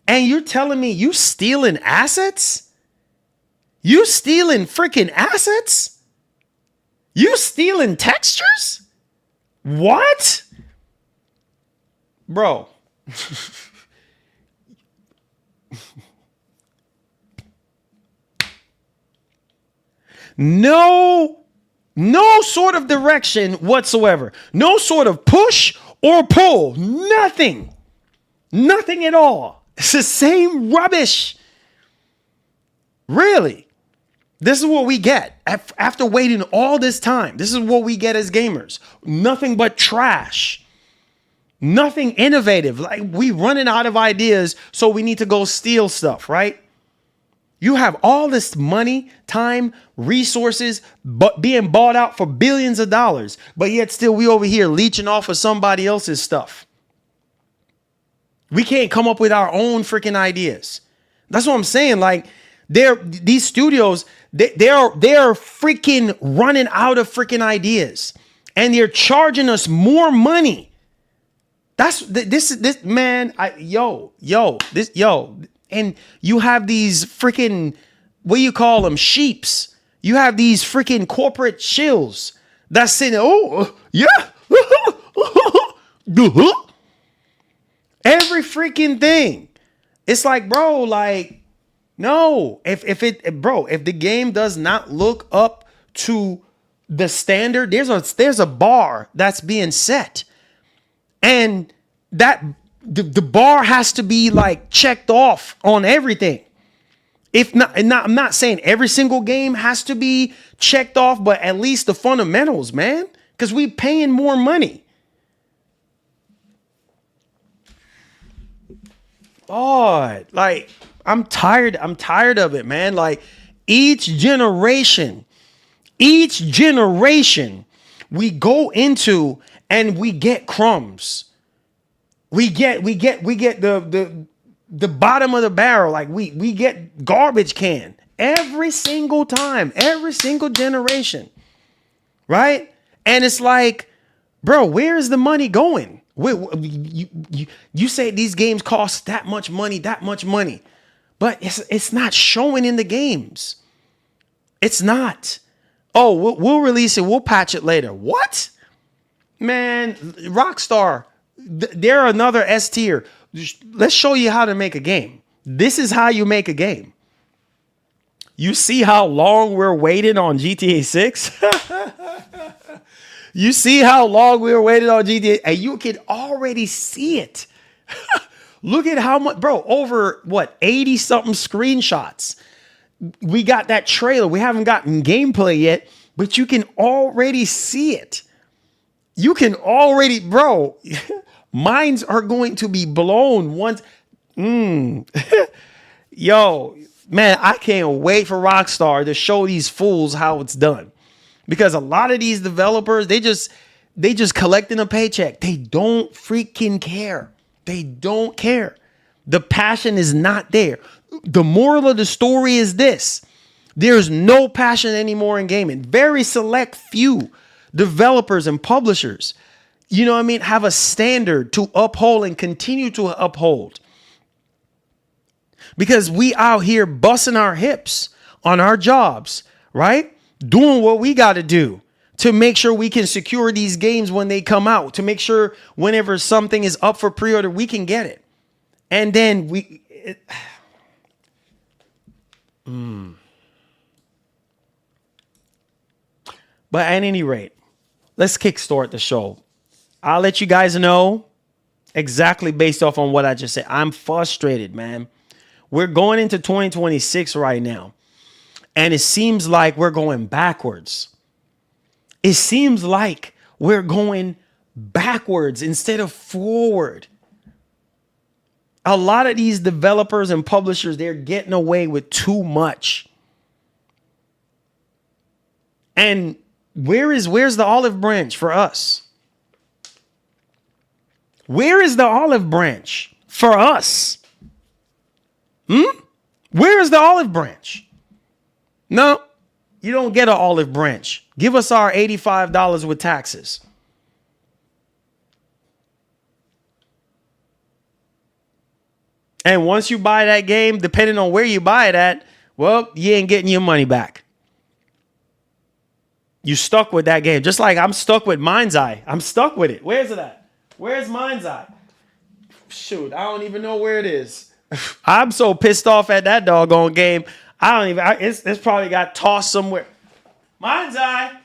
B: And you're telling me you stealing assets? You stealing freaking assets? You stealing textures? What? Bro. No sort of direction whatsoever. No sort of push or pull. Nothing. Nothing at all. It's the same rubbish. Really. This is what we get after waiting all this time. This is what we get as gamers. Nothing but trash. Nothing innovative. Like, we running out of ideas, so we need to go steal stuff, right? You have all this money, time, resources, but being bought out for billions of dollars, but yet still we over here leeching off of somebody else's stuff. We can't come up with our own freaking ideas. That's what I'm saying. Like, these studios, they're freaking running out of freaking ideas, and they're charging us more money. That's this man. And you have these freaking, what do you call them? Sheeps. You have these freaking corporate shills that's saying, oh, yeah. Every freaking thing. It's like, bro, like, no. If the game does not look up to the standard, there's a bar that's being set. And that the bar has to be like checked off on everything. If not, I'm not saying every single game has to be checked off, but at least the fundamentals, man, because we paying more money. Oh, like, I'm tired of it, man. Like, each generation we go into and we get crumbs. We get the bottom of the barrel. Like, we get garbage can every single time, every single generation. Right? And it's like, bro, where is the money going? You say these games cost that much money, but it's not showing in the games. It's not. Oh, we'll release it. We'll patch it later. What? Man, Rockstar, they're another S tier. Let's show you how to make a game. This is how you make a game. You see how long we're waiting on GTA 6? You see how long we were waiting on GTA, and you can already see it. Look at how much, bro, over what, 80 something screenshots. We got that trailer. We haven't gotten gameplay yet, but you can already see it. You can already, bro, minds are going to be blown once. Yo, man, I can't wait for Rockstar to show these fools how it's done. Because a lot of these developers, they just collecting a paycheck. They don't freaking care. They don't care. The passion is not there. The moral of the story is this. There's no passion anymore in gaming. Very select few developers and publishers, you know what I mean, have a standard to uphold and continue to uphold. Because we out here busting our hips on our jobs, right? Doing what we got to do to make sure we can secure these games when they come out, to make sure whenever something is up for pre-order, we can get it. And then But at any rate, let's kickstart the show. I'll let you guys know exactly based off on what I just said. I'm frustrated, man. We're going into 2026 right now. And it seems like we're going backwards. It seems like we're going backwards instead of forward. A lot of these developers and publishers, they're getting away with too much. And where's the olive branch for us? Where is the olive branch for us? Where is the olive branch? No, You don't get an olive branch. Give us our $85 with taxes. And once you buy that game, depending on where you buy it at, well, you ain't getting your money back. You stuck with that game. Just like I'm stuck with Mind's Eye. I'm stuck with it. Where's it at? Where's Mind's Eye? Shoot, I don't even know where it is. I'm so pissed off at that doggone game. It's probably got tossed somewhere. Mind's Eye.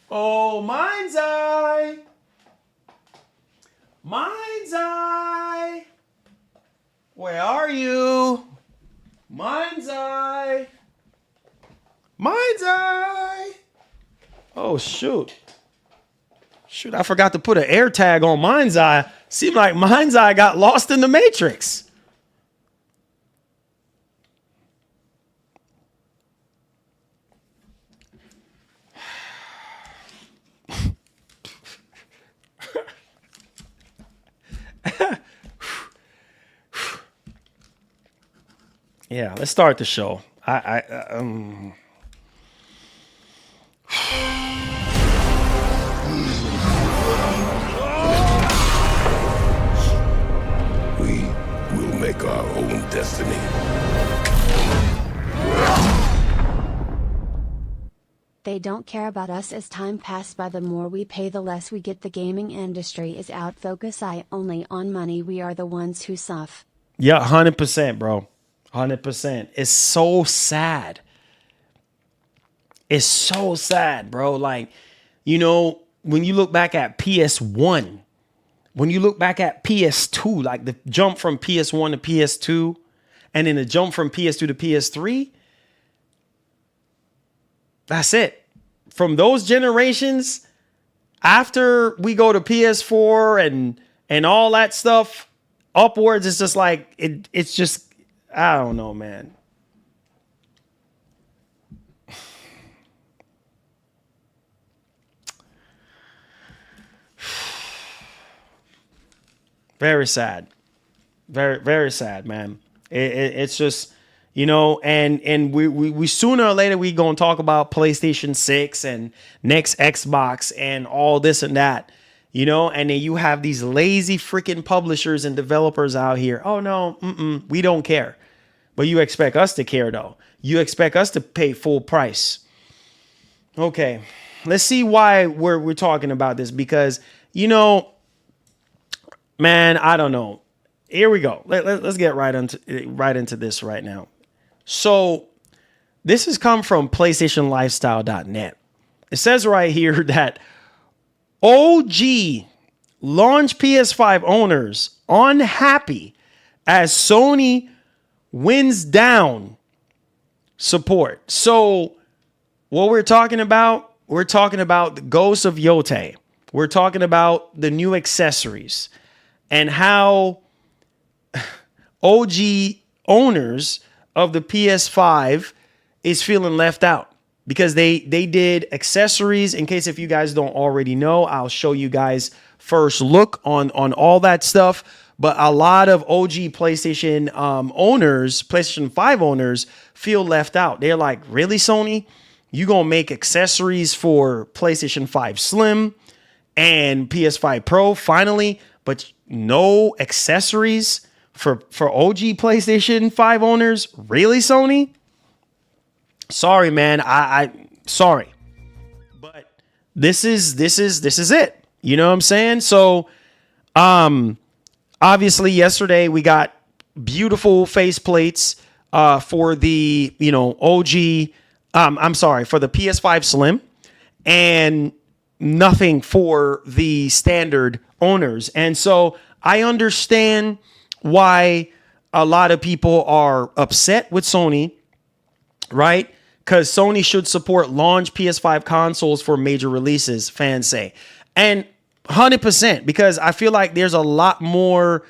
B: Oh, Mind's Eye. Mind's Eye. Where are you? Mind's Eye. Mind's Eye. Oh, shoot. Shoot, I forgot to put an air tag on Mind's Eye. Seemed like Mind's Eye got lost in the Matrix. Yeah, let's start the show.
D: We will make our own destiny.
C: They don't care about us. As time passes by, the more we pay, the less we get. The gaming industry is out focus only on money. We are the ones who suffer.
B: Yeah, 100%, bro. 100%. It's so sad. It's so sad, bro. Like, you know, when you look back at PS1, when you look back at PS2, like the jump from PS1 to PS2, and then the jump from PS2 to PS3, that's it. From those generations, after we go to PS4 and all that stuff, upwards, it's just like, it's just, I don't know, man. Very sad. Very, very sad, man. It's just, you know, and we sooner or later we gonna talk about PlayStation 6 and next Xbox and all this and that, you know, and then you have these lazy freaking publishers and developers out here. Oh no, we don't care. But you expect us to care though. You expect us to pay full price. Okay, let's see why we're talking about this, because, you know, man, I don't know. Here we go. Let's get right into this right now. So this has come from PlayStationLifestyle.net. It says right here that OG launch PS5 owners unhappy as Sony wins down support. So what we're talking about the Ghost of Yote. We're talking about the new accessories and how OG owners of the PS5 is feeling left out because they did accessories. In case if you guys don't already know, I'll show you guys first look on all that stuff. But a lot of OG PlayStation owners, PlayStation 5 owners, feel left out. They're like, really, Sony? You gonna make accessories for PlayStation 5 Slim and PS5 Pro finally, but no accessories for OG PlayStation 5 owners? Really, Sony? Sorry, man. I sorry. But this is it. You know what I'm saying? So obviously yesterday we got beautiful faceplates for the, you know, OG for the PS5 Slim, and nothing for the standard owners. And so I understand why a lot of people are upset with Sony, right? Because Sony should support launch PS5 consoles for major releases, fans say. And 100%, because I feel like there's a lot more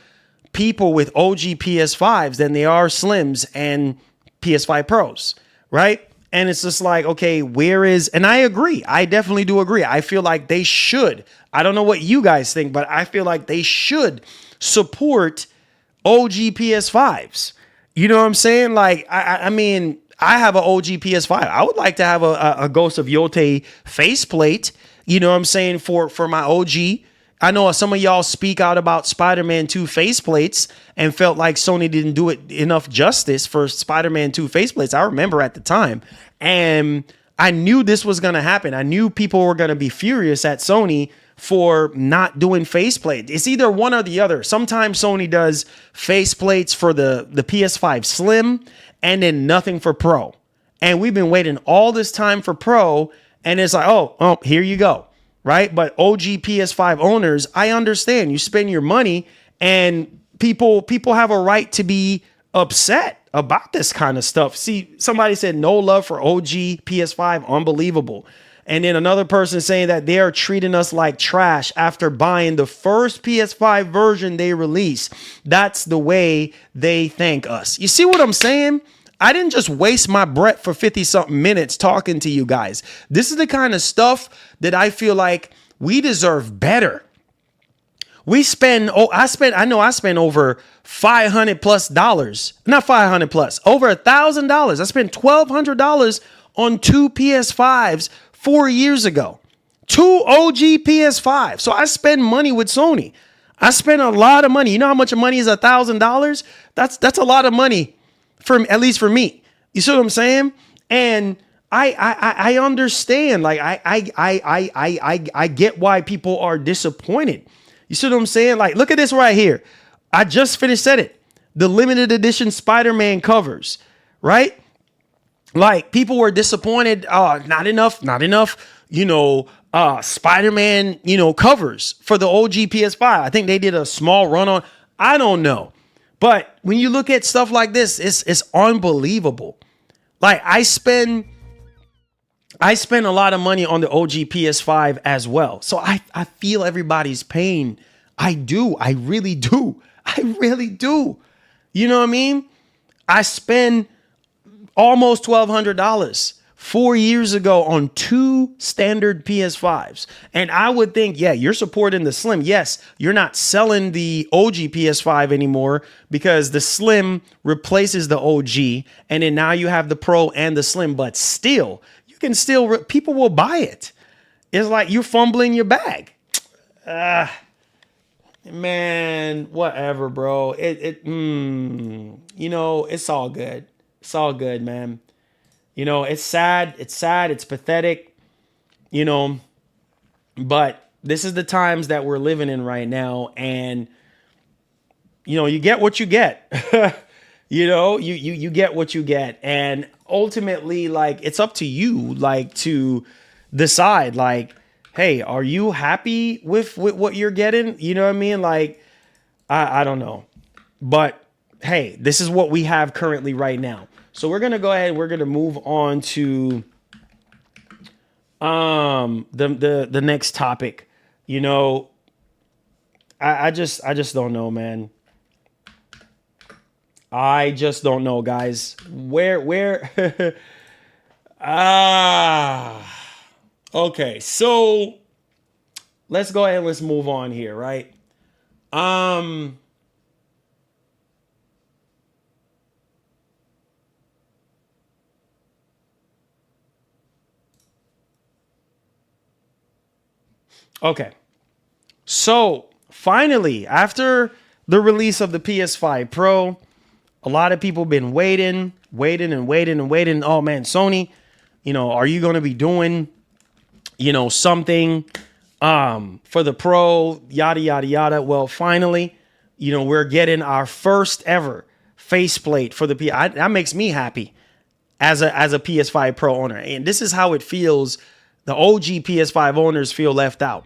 B: people with OG PS5s than there are Slims and PS5 Pros, right? And it's just like, okay, and I agree. I definitely do agree. I feel like they should. I don't know what you guys think, but I feel like they should support OG PS5s. You know what I'm saying? Like, I mean, I have an OG PS5. I would like to have a Ghost of Yote faceplate. You know what I'm saying? For my OG. I know some of y'all speak out about Spider-Man 2 faceplates and felt like Sony didn't do it enough justice for Spider-Man 2 faceplates. I remember at the time. And I knew this was going to happen. I knew people were going to be furious at Sony for not doing faceplate. It's either one or the other. Sometimes Sony does faceplates for the PS5 Slim and then nothing for Pro. And we've been waiting all this time for Pro, and it's like, oh, here you go. Right? But OG PS5 owners, I understand. You spend your money, and people have a right to be upset about this kind of stuff. See, somebody said no love for OG PS5, unbelievable. And then another person saying that they are treating us like trash after buying the first PS5 version they released. That's the way they thank us. You see what I'm saying? I didn't just waste my breath for 50 something minutes talking to you guys. This is the kind of stuff that I feel like we deserve better. I spend over $500 plus dollars, not 500 plus, over $1,000. I spent $1,200 on 2 PS5s 4 years ago, 2 OG PS5. So I spend money with Sony. I spend a lot of money. You know how much money is $1,000? That's a lot of money at least for me. You see what I'm saying? And I understand. Like I get why people are disappointed. You see what I'm saying? Like, look at this right here. I just finished said it. The limited edition Spider-Man covers, right? Like, people were disappointed. Not enough, Spider-Man, covers for the OG PS5. I think they did a small run on. I don't know. But when you look at stuff like this, it's unbelievable. Like, I spend a lot of money on the OG PS5 as well. So I feel everybody's pain. I do. I really do. I really do. You know what I mean? I spend almost $1,200 4 years ago on 2 standard PS5s. And I would think, yeah, you're supporting the Slim. Yes, you're not selling the OG PS5 anymore because the Slim replaces the OG. And then now you have the Pro and the Slim. But still, you can still, people will buy it. It's like you're fumbling your bag. Man, whatever, bro. It's all good. It's all good, man. It's sad. It's pathetic, but this is the times that we're living in right now. And, you get what you get, you get what you get. And ultimately, like, it's up to you, like, to decide, like, hey, are you happy with what you're getting? You know what I mean? Like, I don't know, but hey, this is what we have currently right now. So we're going to go ahead and we're going to move on to the next topic. I just don't know, man. I just don't know, guys. Where okay. So let's go ahead and let's move on here, right? Okay, so finally, after the release of the PS5 Pro, a lot of people been waiting. Oh man, Sony, are you going to be doing, something for the Pro, yada, yada, yada. Well, finally, we're getting our first ever faceplate for the PS. That makes me happy as a PS5 Pro owner. And this is how it feels. The OG PS5 owners feel left out,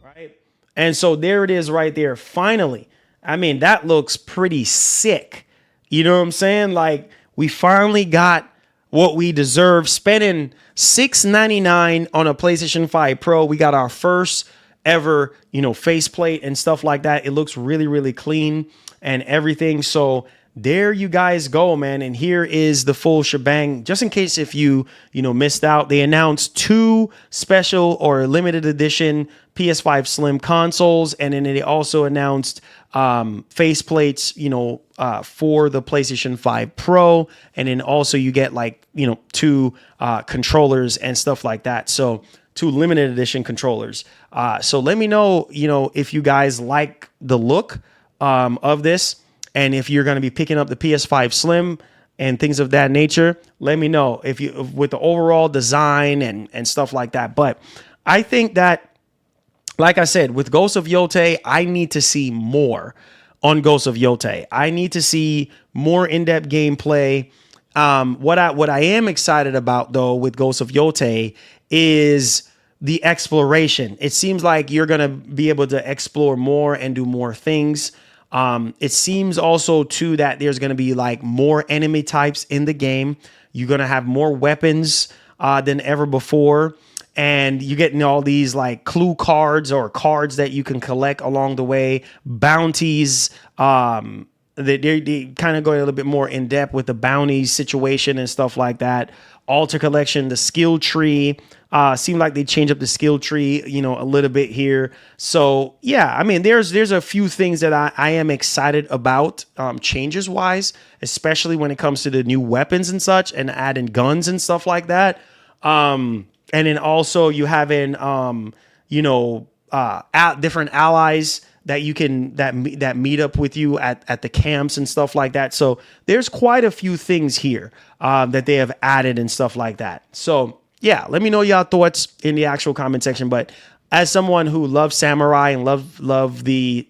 B: right? And so there it is right there. Finally, I mean, that looks pretty sick. You know what I'm saying? Like, we finally got what we deserve. Spending $699 on a PlayStation 5 Pro. We got our first ever, faceplate and stuff like that. It looks really, really clean and everything. So there you guys go, man. And here is the full shebang. Just in case if you missed out, they announced 2 special or limited edition PS5 Slim consoles, and then they also announced faceplates, for the PlayStation 5 Pro, and then also you get 2 controllers and stuff like that. So 2 limited edition controllers. So let me know, if you guys like the look of this. And if you're going to be picking up the PS5 Slim and things of that nature, let me know if you with the overall design and stuff like that. But I think that, like I said, with Ghost of Yote, I need to see more on Ghost of Yote. I need to see more in-depth gameplay. What I am excited about, though, with Ghost of Yote is the exploration. It seems like you're going to be able to explore more and do more things. It seems also too that there's going to be more enemy types in the game. You're going to have more weapons than ever before. And you're getting all these clue cards or cards that you can collect along the way, bounties. They kind of go a little bit more in depth with the bounties situation and stuff like that. Altar collection, the skill tree. Seemed like they changed up the skill tree, a little bit here. So yeah, I mean, there's a few things that I am excited about, changes wise, especially when it comes to the new weapons and such, and adding guns and stuff like that. And then also you having, different allies that you can that meet up with you at the camps and stuff like that. So there's quite a few things here that they have added and stuff like that. So yeah, let me know y'all thoughts in the actual comment section. But as someone who loves samurai and love the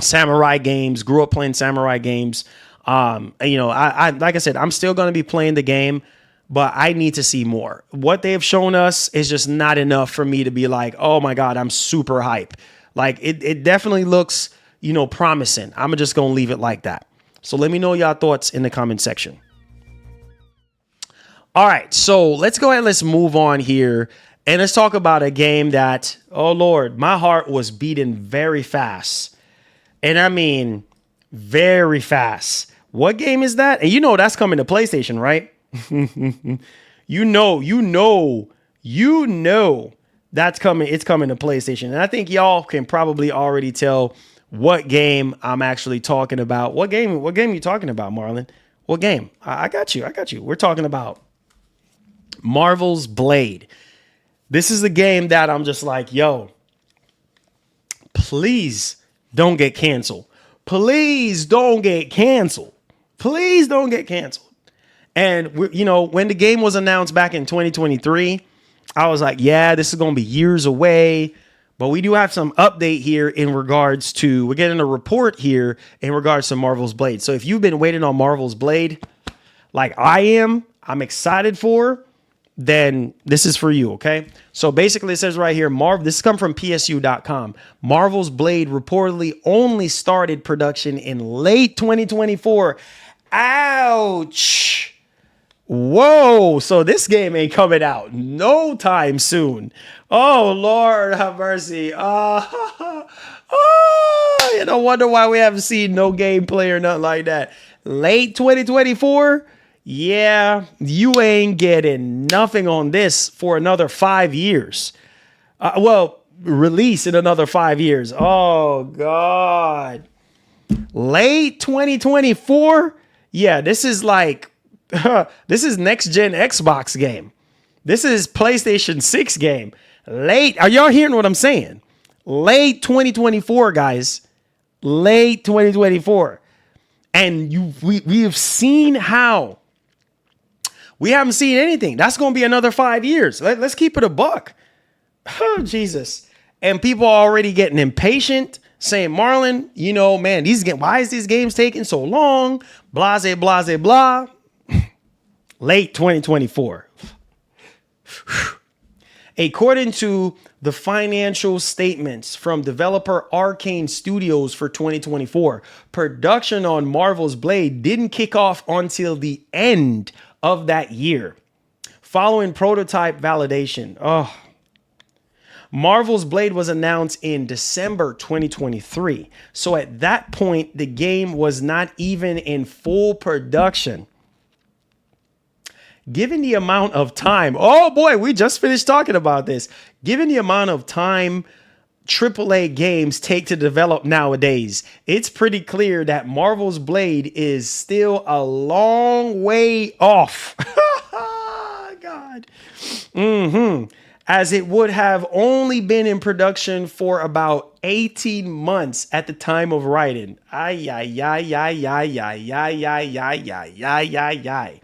B: samurai games, grew up playing samurai games, I like I said, I'm still going to be playing the game, but I need to see more. What they have shown us is just not enough for me to be like, oh my God, I'm super hype. It definitely looks, promising. I'm just going to leave it like that. So let me know y'all thoughts in the comment section. All right, so let's go ahead and let's move on here. And let's talk about a game that, oh Lord, my heart was beating very fast. And I mean, very fast. What game is that? And that's coming to PlayStation, right? you know that's coming. It's coming to PlayStation. And I think y'all can probably already tell what game I'm actually talking about. What game are you talking about, Marlon? What game? I got you. We're talking about Marvel's Blade. This is a game that I'm just like, yo, please don't get canceled. Please don't get canceled. Please don't get canceled. And when the game was announced back in 2023, I was like, yeah, this is going to be years away. But we do have some update here in regards to, we're getting a report here in regards to Marvel's Blade. So if you've been waiting on Marvel's Blade, like I'm excited for, then this is for you, okay? So basically it says right here, this comes from PSU.com. Marvel's Blade reportedly only started production in late 2024. Ouch. Whoa, so this game ain't coming out no time soon. Oh, Lord have mercy. No wonder why we haven't seen no gameplay or nothing like that. Late 2024? Yeah, you ain't getting nothing on this for another 5 years. Release in another 5 years. Oh, God. Late 2024? Yeah, this is this is next gen Xbox game. This is PlayStation 6 game. Late. Are y'all hearing what I'm saying? Late 2024, guys. Late 2024. And we have seen how. We haven't seen anything. That's going to be another 5 years. Let's keep it a buck. Oh, Jesus. And people are already getting impatient, saying, Marlon, man, why is these games taking so long? Blase, blase, blah. Late 2024. According to the financial statements from developer Arcane Studios for 2024, production on Marvel's Blade didn't kick off until the end of that year, following prototype validation. Oh, Marvel's Blade was announced in December 2023. So at that point, the game was not even in full production. Given the amount of time, oh boy, we just finished talking about this. Given the amount of time AAA games take to develop nowadays, it's pretty clear that Marvel's Blade is still a long way off. God. As it would have only been in production for about 18 months at the time of writing. Ay, ay, ay, ay, ay, ay, ay, ay, ay, ay, ay, ay, ay.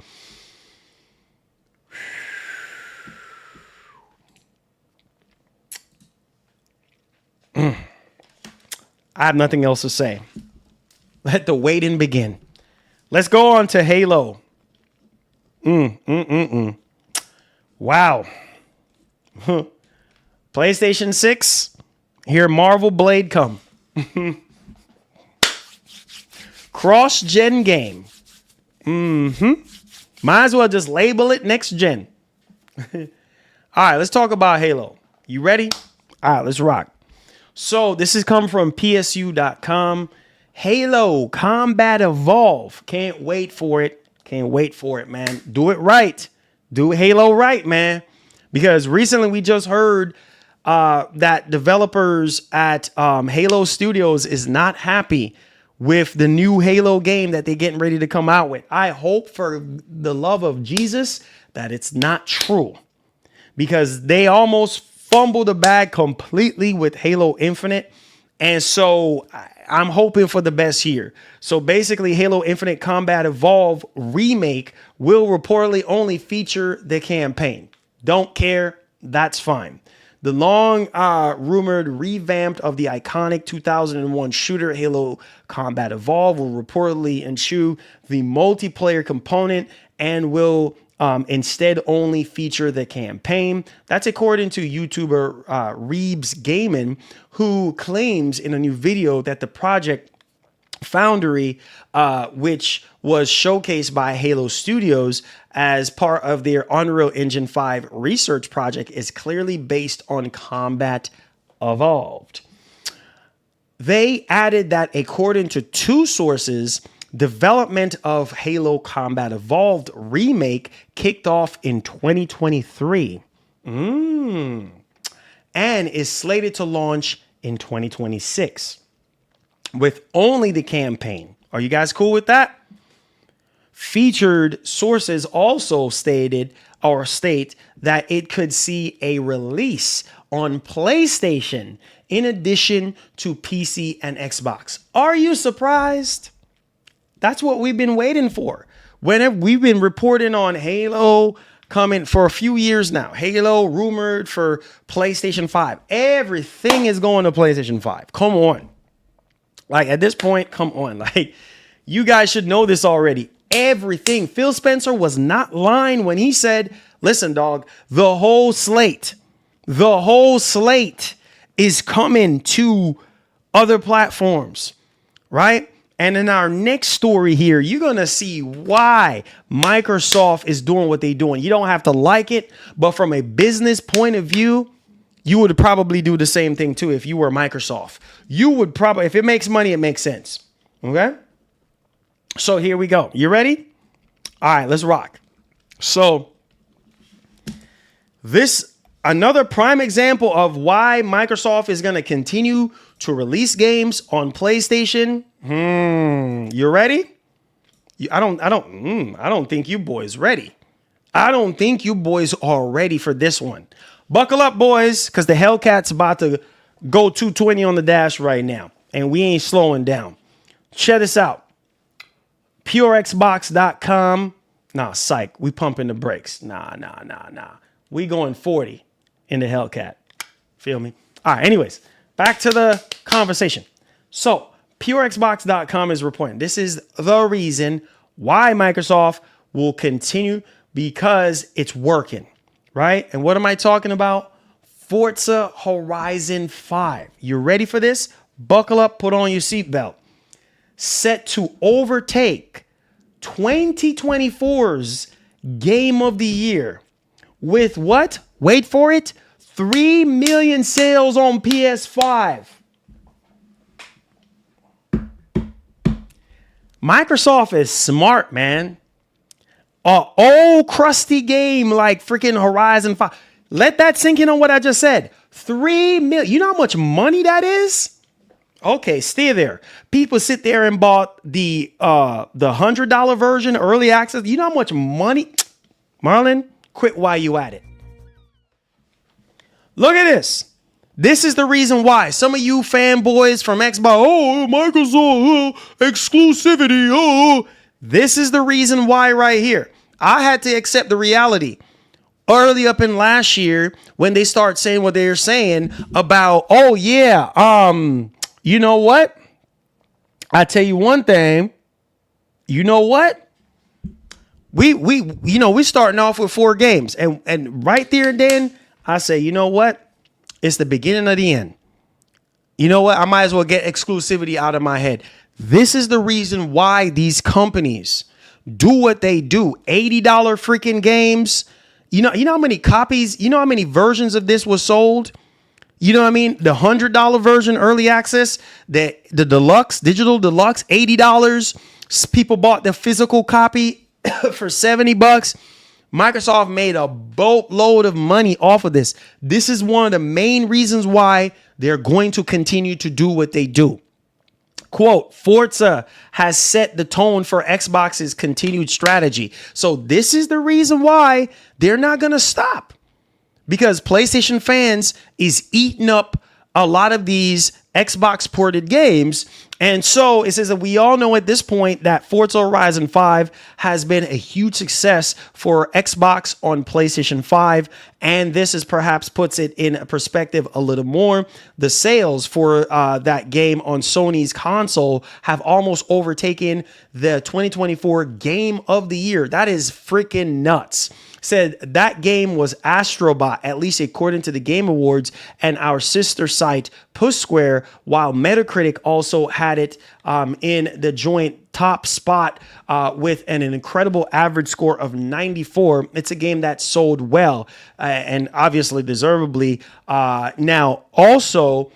B: I have nothing else to say. Let the waiting begin. Let's go on to Halo. Wow. PlayStation 6, here Marvel Blade come. Cross-gen game. Might as well just label it next gen. All right, let's talk about Halo. You ready? All right, let's rock. So this has come from PSU.com. Halo Combat Evolve. Can't wait for it. Can't wait for it, man. Do it right. Do Halo right, man. Because recently we just heard that developers at Halo Studios is not happy with the new Halo game that they're getting ready to come out with. I hope for the love of Jesus that it's not true. Because they almost fumbled the bag completely with Halo Infinite. And so I'm hoping for the best here. So basically, Halo Infinite Combat Evolve Remake will reportedly only feature the campaign. Don't care. That's fine. The long rumored revamp of the iconic 2001 shooter Halo Combat Evolve will reportedly eschew the multiplayer component and will instead only feature the campaign. That's according to YouTuber Reebs Gaming, who claims in a new video that the project Foundry, which was showcased by Halo Studios as part of their Unreal Engine 5 research project, is clearly based on Combat Evolved. They added that according to two sources, development of Halo Combat Evolved Remake kicked off in 2023 and is slated to launch in 2026 with only the campaign. Are you guys cool with that? Featured sources also state that it could see a release on PlayStation in addition to PC and Xbox. Are you surprised? That's what we've been waiting for. Whenever we've been reporting on Halo coming for a few years now. Halo rumored for PlayStation 5. Everything is going to PlayStation 5. Come on. Like at this point, come on. Like you guys should know this already. Everything. Phil Spencer was not lying when he said, listen, dog, the whole slate is coming to other platforms, right? And in our next story here, you're going to see why Microsoft is doing what they're doing. You don't have to like it, but from a business point of view, you would probably do the same thing too if you were Microsoft. You would probably, if it makes money, it makes sense. Okay? So here we go. You ready? All right, let's rock. So this, another prime example of why Microsoft is going to continue to release games on PlayStation. You ready? I don't think you boys ready. I don't think you boys are ready for this one. Buckle up, boys, because the Hellcat's about to go 220 on the dash right now, and we ain't slowing down. Check this out. PureXbox.com. Nah, psych. We pumping the brakes. Nah. We going 40 in the Hellcat. Feel me? All right, anyways, back to the conversation. So, PureXbox.com is reporting this is the reason why Microsoft will continue, because it's working, right? And what am I talking about? Forza Horizon 5. You ready for this? Buckle up, put on your seatbelt. Set to overtake 2024's Game of the Year with what? Wait for it. 3 million sales on PS5. Microsoft is smart, man. An old crusty game like freaking Horizon 5. Let that sink in on what I just said. 3 million. You know how much money that is? Okay, stay there. People sit there and bought the $100 version, early access. You know how much money? Marlon, quit while you at it. Look at this. This is the reason why some of you fanboys from Xbox, oh, Microsoft, exclusivity, oh. This is the reason why right here. I had to accept the reality. Early up in last year, when they start saying what they're saying about, oh yeah, you know what? I tell you one thing. You know what? We starting off with 4 games, and right there and then I say, you know what? It's the beginning of the end. You know what? I might as well get exclusivity out of my head. This is the reason why these companies do what they do. $80 freaking games. You know how many copies, you know how many versions of this was sold? You know what I mean? The $100 version, early access, the deluxe, digital deluxe, $80. People bought the physical copy for $70. Microsoft made a boatload of money off of this. This is one of the main reasons why they're going to continue to do what they do. Quote, Forza has set the tone for Xbox's continued strategy. So this is the reason why they're not going to stop. Because PlayStation fans is eating up a lot of these Xbox ported games. And so it says that we all know at this point that Forza Horizon 5 has been a huge success for Xbox on PlayStation 5. And this is perhaps puts it in perspective a little more. The sales for that game on Sony's console have almost overtaken the 2024 Game of the Year. That is freaking nuts. Said that game was Astrobot, at least according to the Game Awards and our sister site Push Square, while Metacritic also had it in the joint top spot with an incredible average score of 94. It's a game that sold well and obviously deservedly. Now, also,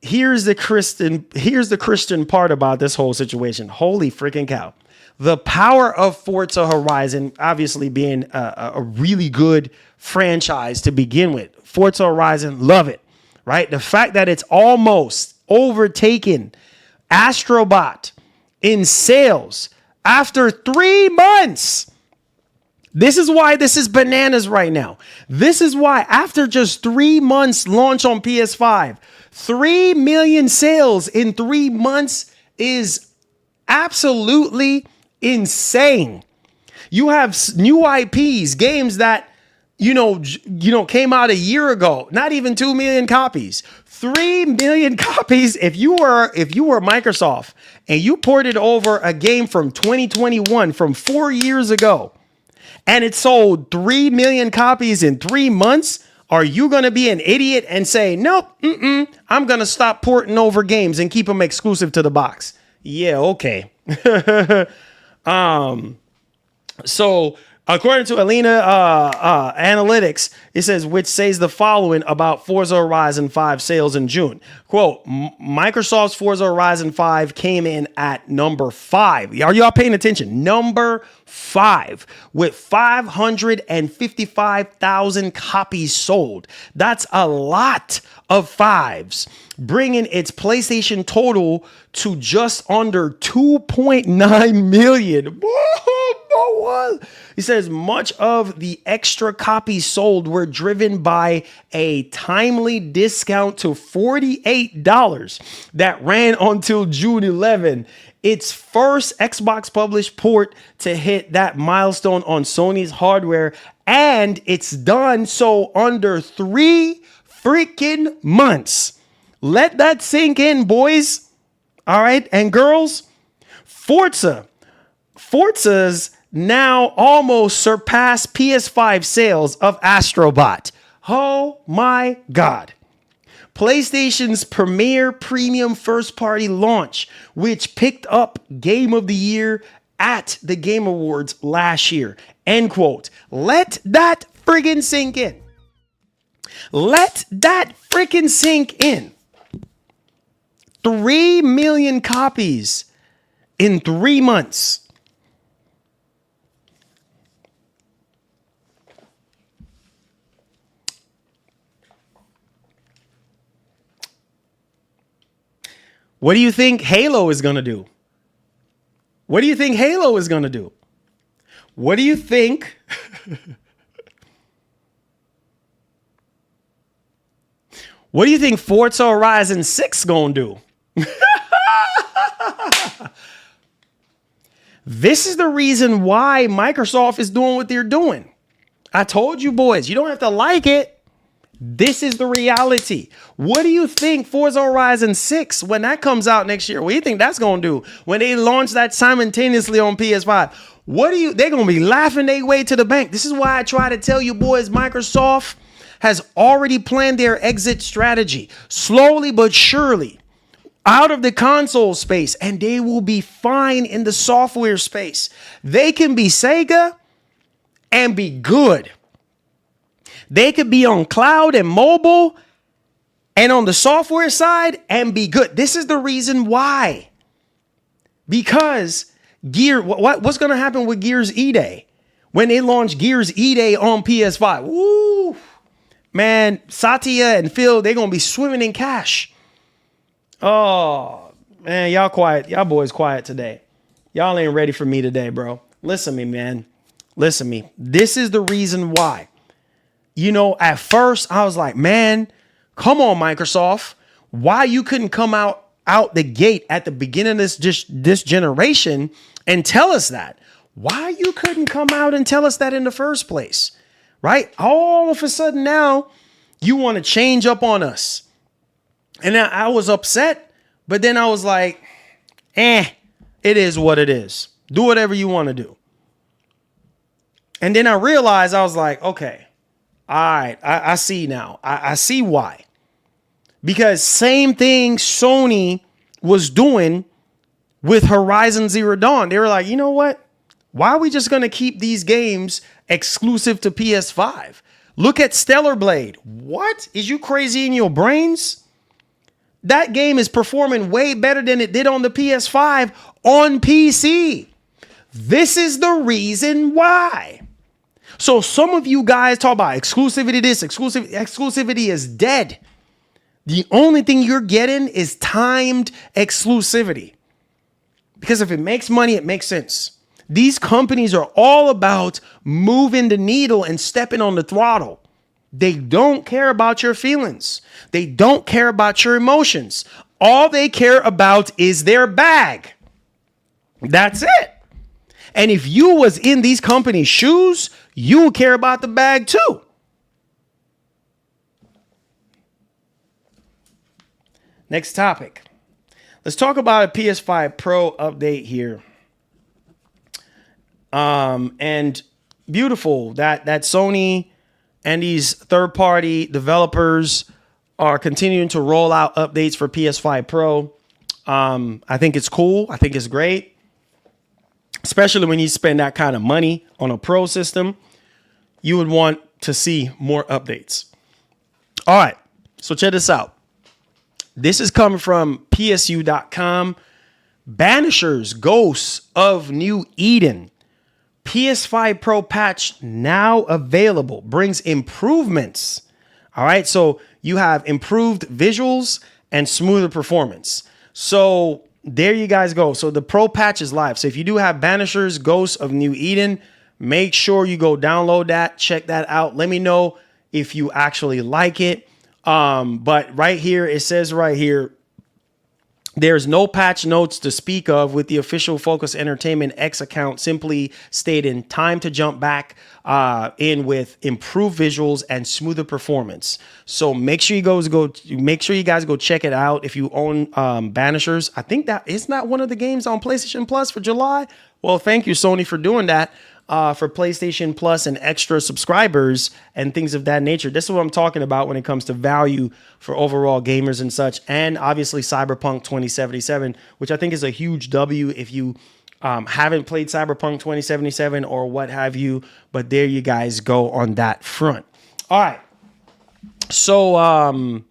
B: here's the Christian part about this whole situation. Holy freaking cow. The power of Forza Horizon, obviously being a really good franchise to begin with. Forza Horizon, love it, right? The fact that it's almost overtaken Astrobot in sales after 3 months. This is why this is bananas right now. This is why after just 3 months launch on PS5, 3 million sales in 3 months is absolutely insane. You have new IPs, games that came out a year ago, not even 2 million copies. 3 million copies. If you were Microsoft and you ported over a game from 2021, from 4 years ago, and it sold 3 million copies in 3 months, are you going to be an idiot and say, nope, I'm going to stop porting over games and keep them exclusive to the box? Yeah, okay. So according to Alina Analytics, it says, which says the following about Forza Horizon 5 sales in June. Quote, Microsoft's Forza Horizon 5 came in at number 5. Are y'all paying attention? Number 5 with 555,000 copies sold. That's a lot of fives, bringing its PlayStation total to just under 2.9 million. He says much of the extra copies sold were driven by a timely discount to $48 that ran until June 11. Its first Xbox published port to hit that milestone on Sony's hardware, and it's done so under 3 freaking months. Let that sink in, boys. All right, and girls, Forza's now almost surpassed PS5 sales of Astrobot. Oh my God. PlayStation's premier premium first-party launch, which picked up Game of the Year at the Game Awards last year. End quote. Let that friggin' sink in. Let that freaking sink in. 3 million copies in 3 months. What do you think Halo is going to do? What do you think Halo is going to do? What do you think? What do you think Forza Horizon 6 going to do? This is the reason why Microsoft is doing what they're doing. I told you boys, you don't have to like it. This is the reality. What do you think Forza Horizon 6, when that comes out next year, what do you think that's going to do when they launch that simultaneously on PS5? They're going to be laughing their way to the bank. This is why I try to tell you boys, Microsoft has already planned their exit strategy, slowly but surely, out of the console space, and they will be fine in the software space. They can be Sega and be good. They could be on cloud and mobile and on the software side and be good. This is the reason why. Because what's going to happen with Gears E-Day? When they launch Gears E-Day on PS5, woo, man, Satya and Phil, they're going to be swimming in cash. Oh, man, y'all quiet. Y'all boys quiet today. Y'all ain't ready for me today, bro. Listen to me, man. Listen to me. This is the reason why. You know, at first I was like, man, come on, Microsoft. Why you couldn't come out the gate at the beginning of this generation and tell us that? Why you couldn't come out and tell us that in the first place? Right? All of a sudden now you want to change up on us. And I was upset, but then I was like, it is what it is. Do whatever you want to do. And then I realized, I was like, okay. All right, I see now. I see why. Because same thing Sony was doing with Horizon Zero Dawn. They were like, you know what? Why are we just going to keep these games exclusive to PS5? Look at Stellar Blade. What? Is you crazy in your brains? That game is performing way better than it did on the PS5 on PC. This is the reason why. So some of you guys talk about exclusivity, exclusivity is dead. The only thing you're getting is timed exclusivity. Because if it makes money, it makes sense. These companies are all about moving the needle and stepping on the throttle. They don't care about your feelings. They don't care about your emotions. All they care about is their bag. That's it. And if you was in these companies' shoes, you would care about the bag too. Next topic. Let's talk about a PS5 Pro update here. And beautiful that Sony and these third-party developers are continuing to roll out updates for PS5 Pro. I think it's cool. I think it's great. Especially when you spend that kind of money on a Pro system, you would want to see more updates. All right, so check this out. This is coming from PSU.com. Banishers Ghosts of New Eden. PS5 Pro patch now available. Brings improvements. All right, so you have improved visuals and smoother performance. So there you guys go. So the Pro patch is live. So if you do have Banishers Ghosts of New Eden, make sure you go download that, check that out. Let me know if you actually like it. But right here, it says right here, there's no patch notes to speak of with the official Focus Entertainment X account simply stating time to jump back in with improved visuals and smoother performance. So make sure you guys go check it out if you own Banishers. I think that is not one of the games on PlayStation Plus for July. Well, thank you, Sony, for doing that. For PlayStation Plus and extra subscribers and things of that nature. This is what I'm talking about when it comes to value for overall gamers and such. And obviously Cyberpunk 2077, which I think is a huge W if you haven't played Cyberpunk 2077 or what have you. But there you guys go on that front. All right. So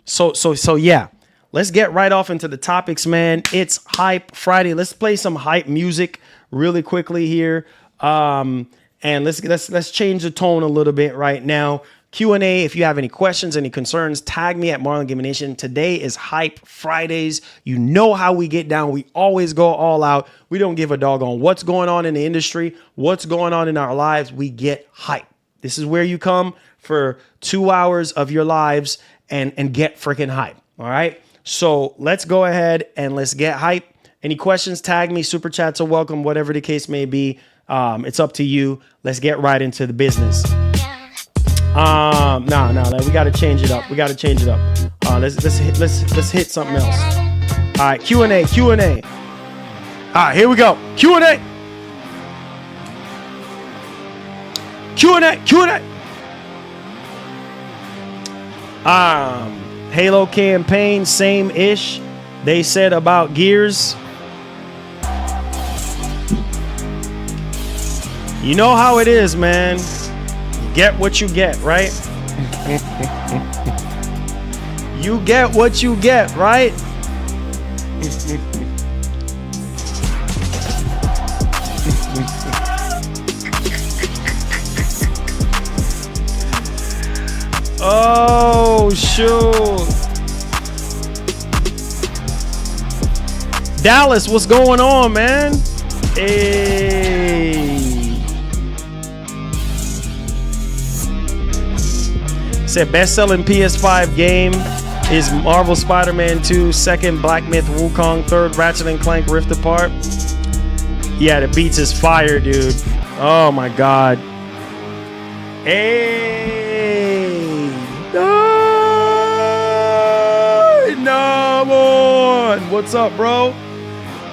B: yeah. Let's get right off into the topics, man. It's Hype Friday. Let's play some hype music really quickly here. And let's change the tone a little bit right now. Q&A, if you have any questions, any concerns, tag me at Marlon Gaming Nation. Today is Hype Fridays. You know how we get down. We always go all out. We don't give a dog on what's going on in the industry, what's going on in our lives. We get hype. This is where you come for 2 hours of your lives and get freaking hype. All right. So let's go ahead and let's get hype. Any questions, tag me. Super chats are welcome, whatever the case may be. It's up to you. Let's get right into the business. No, we got to change it up. Let's hit something else. All right, Q&A. All right, here we go. Q&A. Halo campaign, same-ish. They said about Gears. You know how it is, man. You get what you get, right? You get what you get, right? Oh, shoot. Dallas, what's going on, man? Hey. Said best-selling PS5 game is Marvel Spider-Man 2, second Black Myth Wukong, third Ratchet & Clank Rift Apart. Yeah, the beats is fire, dude. Oh, my God. Hey. What's up, bro?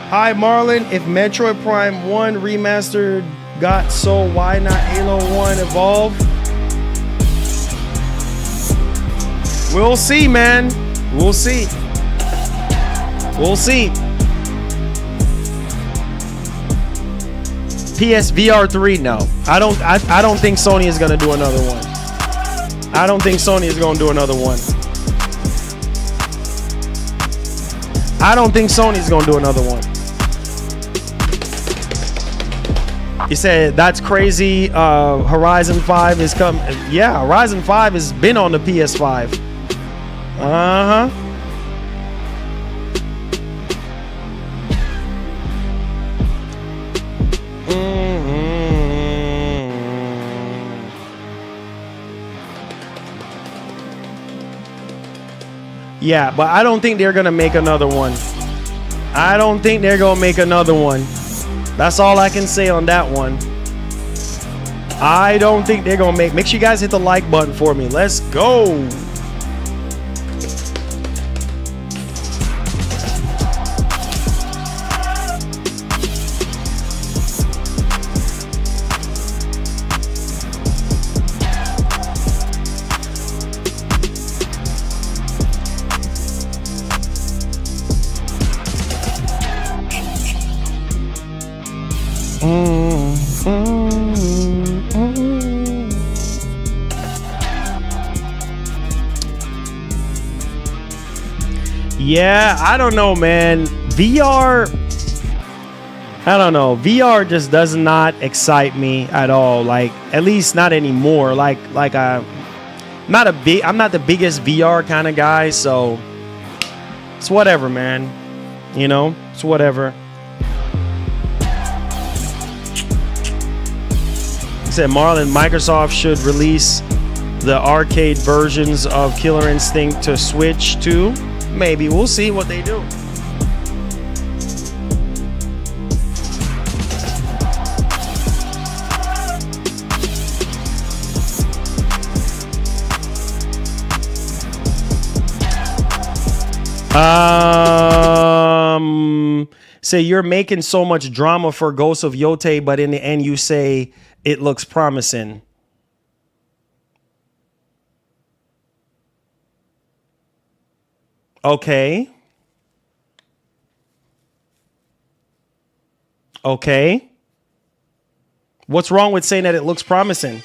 B: Hi, Marlon. If Metroid Prime 1 Remastered got so, why not Halo 1 Evolve? We'll see, man. We'll see. PSVR 3, no. I don't think Sony is gonna do another one. I don't think Sony is gonna do another one. You said that's crazy. Horizon 5 is coming. Yeah, Horizon 5 has been on the PS5. Uh-huh. Yeah, but I don't think they're going to make another one. That's all I can say on that one. I don't think they're going to make... Make sure you guys hit the like button for me. Let's go. Yeah, I don't know, man. VR, I don't know. VR just does not excite me at all. Like, at least not anymore. I'm not the biggest VR kind of guy, so it's whatever, man. You know, it's whatever. He said Marlon, Microsoft should release the arcade versions of Killer Instinct to Switch too. Maybe. We'll see what they do. Say you're making so much drama for Ghost of Yote, but in the end you say it looks promising. Okay. What's wrong with saying that it looks promising?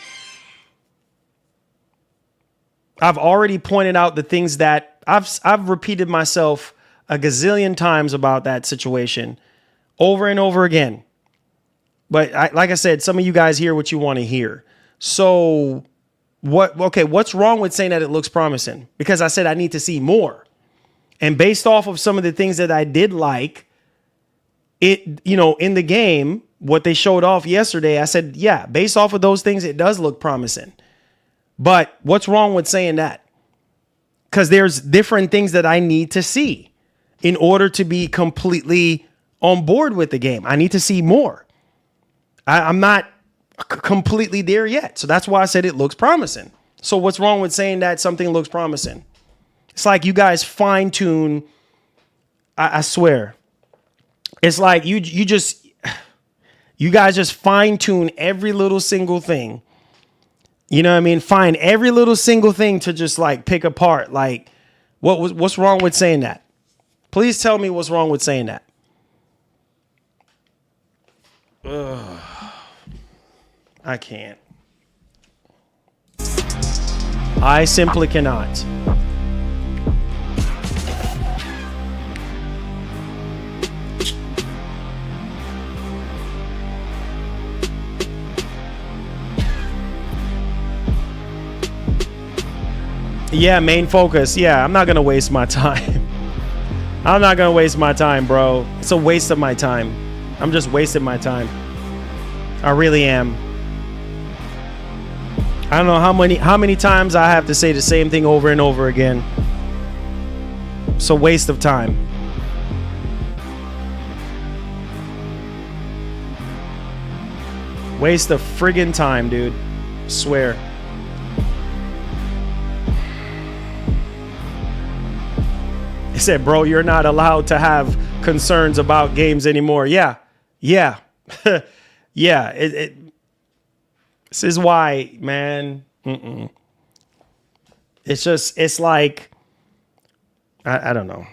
B: I've already pointed out the things that I've repeated myself a gazillion times about that situation over and over again. But like I said, some of you guys hear what you want to hear. So what's wrong with saying that it looks promising? Because I said I need to see more. And based off of some of the things that I did like, it, you know, in the game, what they showed off yesterday, I said, yeah, based off of those things, it does look promising. But what's wrong with saying that? Because there's different things that I need to see in order to be completely on board with the game. I need to see more. I'm not completely there yet. So that's why I said it looks promising. So what's wrong with saying that something looks promising? It's like you guys fine tune. I swear. It's like you guys just fine tune every little single thing. You know what I mean? Find every little single thing to just like pick apart. Like what's wrong with saying that? Please tell me what's wrong with saying that. Ugh. I can't. I simply cannot. Yeah, main focus. Yeah, I'm not going to waste my time. I'm not going to waste my time, bro. It's a waste of my time. I'm just wasting my time. I really am. I don't know how many times I have to say the same thing over and over again. It's a waste of time. Waste of friggin' time, dude. Swear. He said, bro, you're not allowed to have concerns about games anymore. Yeah. Yeah. Yeah. This is why, man. It's like, I don't know.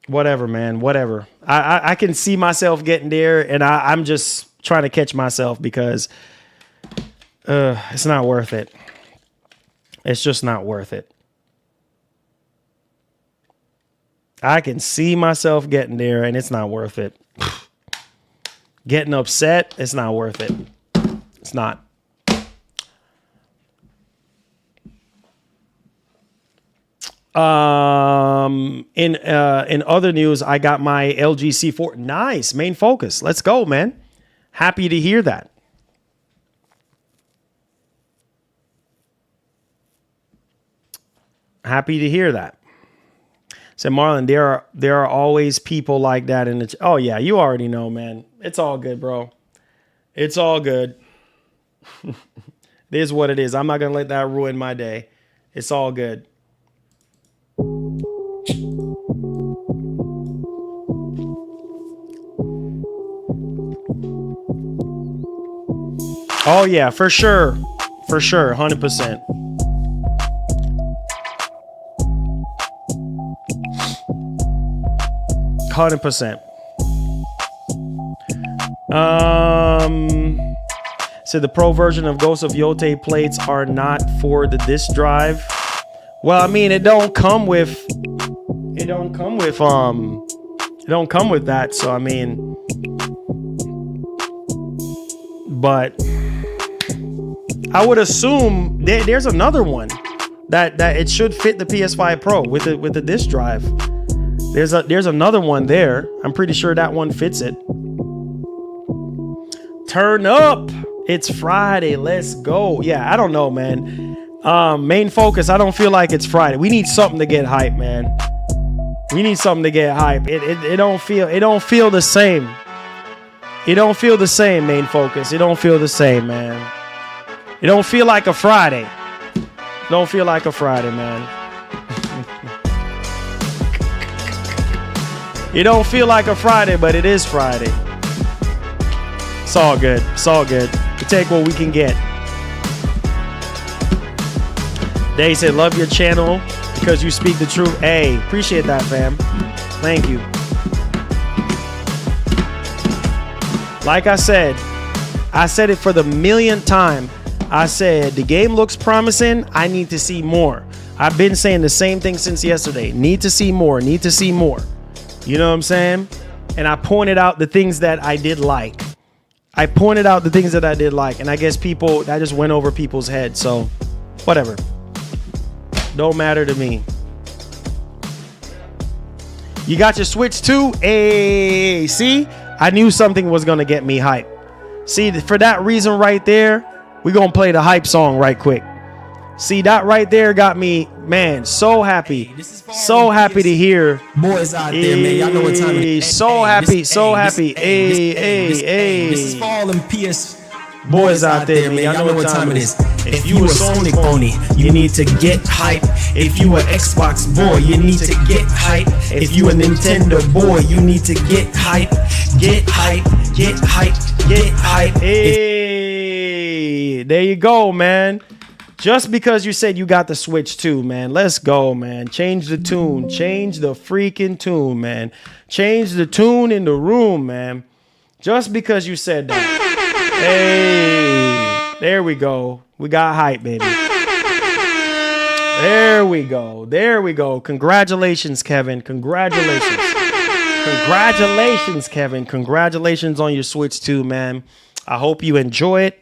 B: Whatever, man. Whatever. I can see myself getting there, and I'm just trying to catch myself because it's not worth it. It's just not worth it. I can see myself getting there, and it's not worth it. Getting upset, it's not worth it. It's not. In other news, I got my LG C4. Nice, main focus. Let's go, man. Happy to hear that. Happy to hear that. Said Marlon, there are always people like that in the. Oh yeah, you already know, man. It's all good, bro. It's all good. It is what it is. I'm not gonna let that ruin my day. It's all good. Oh yeah, for sure, 100%. So the pro version of Ghost of Yote plates are not for the disk drive. Well, I mean, it don't come with that. So I mean, but I would assume there's another one that it should fit the PS5 Pro with the disk drive. There's another one there. I'm pretty sure that one fits it. Turn up. It's Friday. Let's go. Yeah, I don't know, man. Main focus. I don't feel like it's Friday. We need something to get hype, man. We need something to get hype. It don't feel the same. It don't feel the same, main focus. It don't feel the same, man. It don't feel like a Friday. Don't feel like a Friday, man. It don't feel like a Friday, but it is Friday. It's all good. It's all good. We take what we can get. They said, love your channel because you speak the truth. Hey, appreciate that, fam. Thank you. Like I said it for the millionth time. I said, the game looks promising. I need to see more. I've been saying the same thing since yesterday. Need to see more, need to see more. You know what I'm saying? And I pointed out the things that I did like. And I guess people, that just went over people's heads. So whatever. Don't matter to me. You got your Switch too? Hey, see? I knew something was going to get me hype. See, for that reason right there, we're going to play the hype song right quick. See, that right there got me, man, so happy. So happy to hear.
E: Boys out there, man. Y'all know what time it is.
B: So happy, so happy.
E: This is for all them PS
B: boys out there, man. Y'all know what time it is.
E: If you a Sony pony, you need to get hype. If you a Xbox boy, you need to get hype. If you a Nintendo boy, you need to get hype. Get hype, get hype, get hype.
B: Hey, there you go, man. Just because you said you got the Switch too, man. Let's go, man. Change the tune. Change the freaking tune, man. Change the tune in the room, man. Just because you said that. Hey, there we go. We got hype, baby. There we go. There we go. Congratulations, Kevin. Congratulations. Congratulations, Kevin. Congratulations on your Switch too, man. I hope you enjoy it.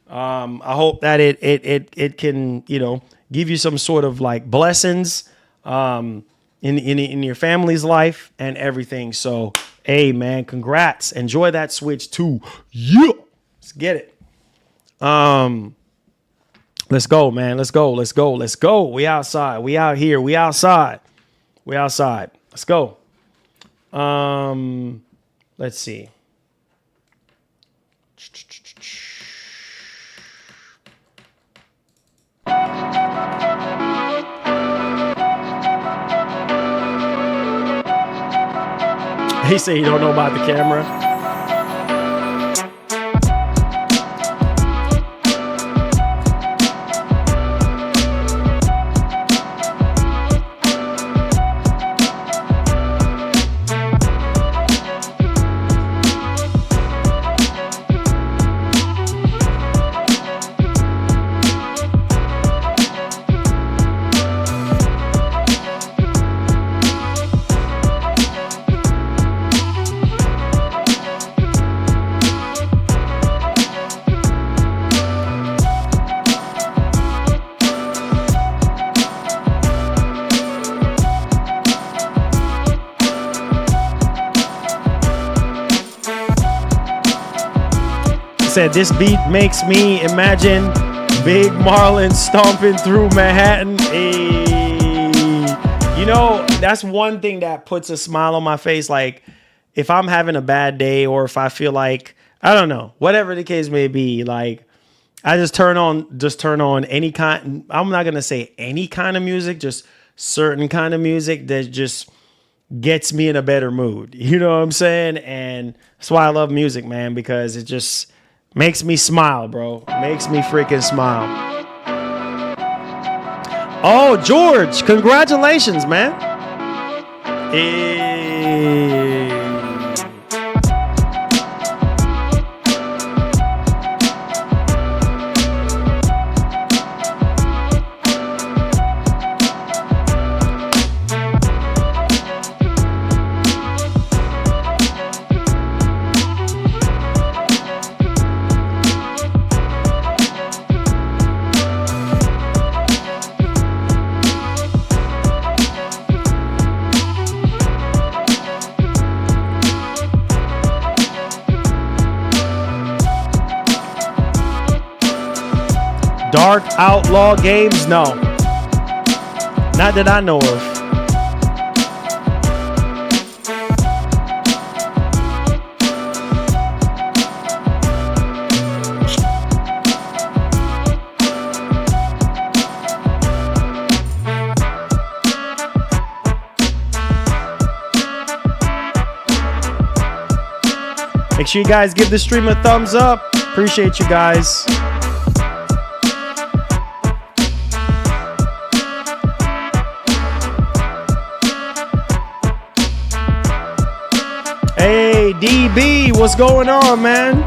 B: I hope that it can, you know, give you some sort of like blessings in your family's life and everything. So, hey, man, congrats. Enjoy that Switch too. Yeah. Let's get it. Let's go, man. Let's go. Let's go. Let's go. We outside. We out here. We outside. We outside. Let's go. Let's see. He said he don't know about the camera. Said this beat makes me imagine Big Marlin stomping through Manhattan. Hey. You know, that's one thing that puts a smile on my face. Like if I'm having a bad day or if I feel like, I don't know, whatever the case may be, like I just turn on any kind. I'm not going to say any kind of music, just certain kind of music that just gets me in a better mood. You know what I'm saying? And that's why I love music, man, because it just makes me smile, bro. Makes me freaking smile. Oh, George, congratulations, man. Hey. Dark Outlaw Games? No. Not that I know of. Make sure you guys give the stream a thumbs up. Appreciate you guys. Hey, DB, what's going on, man?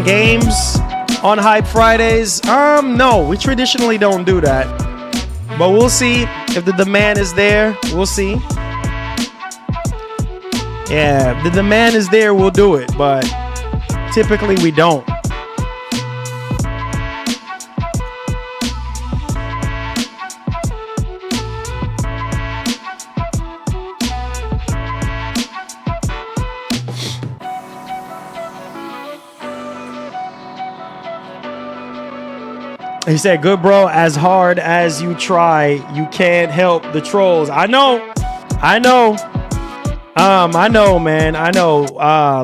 B: games on Hype Fridays? No, we traditionally don't do that. But we'll see if the demand is there. We'll see. Yeah, if the demand is there, we'll do it. But typically we don't. He said, good bro, as hard as you try, you can't help the trolls. I know, man. I know.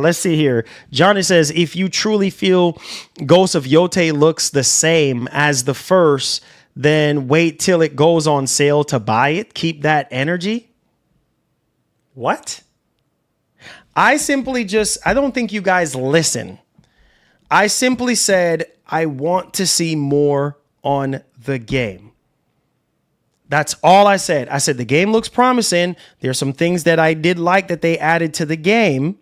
B: Let's see here. Johnny says, if you truly feel Ghost of Yote looks the same as the first, then wait till it goes on sale to buy it. Keep that energy. What? I don't think you guys listen. I simply said, I want to see more on the game. That's all I said. I said the game looks promising. There's some things that I did like that they added to the game,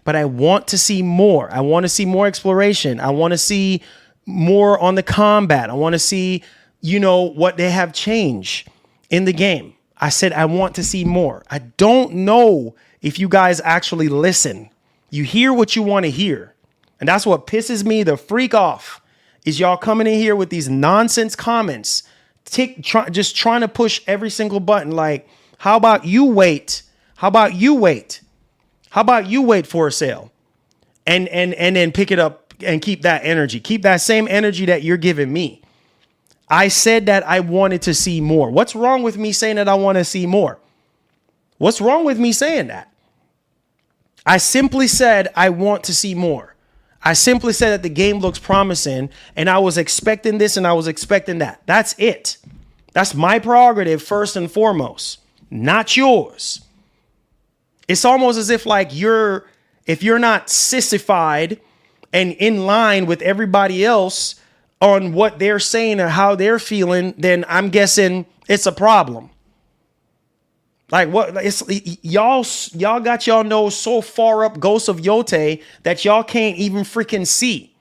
B: but I want to see more. I want to see more exploration. I want to see more on the combat. I want to see, what they have changed in the game. I said I want to see more. I don't know if you guys actually listen. You hear what you want to hear. And that's what pisses me the freak off, is y'all coming in here with these nonsense comments, just trying to push every single button. Like, how about you wait? How about you wait? How about you wait for a sale and then pick it up and keep that energy, keep that same energy that you're giving me. I said that I wanted to see more. What's wrong with me saying that I want to see more? What's wrong with me saying that? I simply said I want to see more. I simply said that the game looks promising and I was expecting this and I was expecting that. That's it. That's my prerogative first and foremost, not yours. It's almost as if if you're not sissified and in line with everybody else on what they're saying or how they're feeling, then I'm guessing it's a problem. Like what? It's y'all got y'all nose so far up Ghost of Yote that y'all can't even freaking see.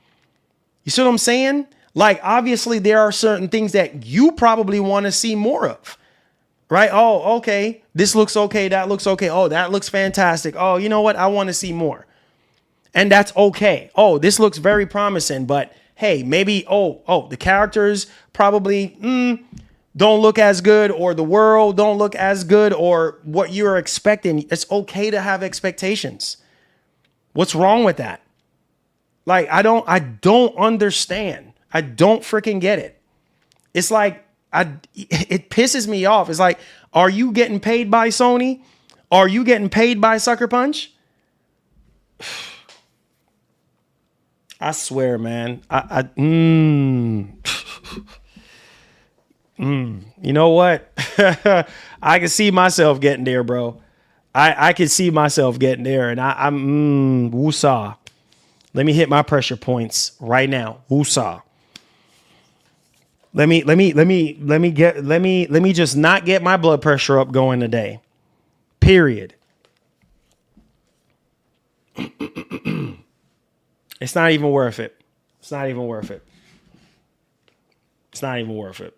B: You see what I'm saying? Like, obviously there are certain things that you probably want to see more of, right? Oh, okay. This looks okay. That looks okay. Oh, that looks fantastic. Oh, you know what? I want to see more. And that's okay. Oh, this looks very promising, but hey, maybe, the characters probably, don't look as good, or the world don't look as good, or what you're expecting. It's okay to have expectations. What's wrong with that? Like, I don't understand. I don't freaking get it. It's like, it pisses me off. It's like, are you getting paid by Sony? Are you getting paid by Sucker Punch? I swear, man. You know what? I can see myself getting there, bro. I can see myself getting there, and I'm woosah. Let me hit my pressure points right now. Woosah. Let me just not get my blood pressure up going today. Period. It's not even worth it. It's not even worth it. It's not even worth it.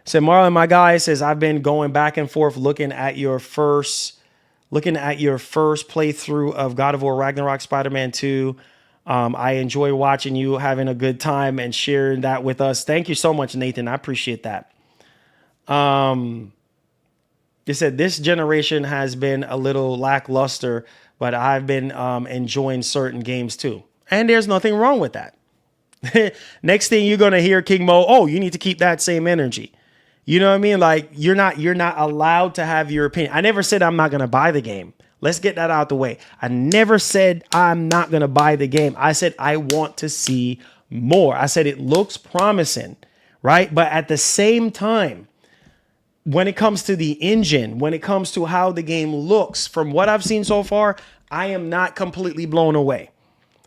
B: Said Marlon, my guy, says I've been going back and forth looking at your first playthrough of God of War Ragnarok Spider-Man 2. I enjoy watching you having a good time and sharing that with us. Thank you so much, Nathan. I appreciate that. They said this generation has been a little lackluster, but I've been enjoying certain games too. And there's nothing wrong with that. Next thing you're going to hear King Mo, oh, you need to keep that same energy. You know what I mean? Like, you're not allowed to have your opinion. I never said I'm not going to buy the game. Let's get that out the way. I never said I'm not going to buy the game. I said I want to see more. I said it looks promising, right? But at the same time, when it comes to the engine, when it comes to how the game looks, from what I've seen so far, I am not completely blown away.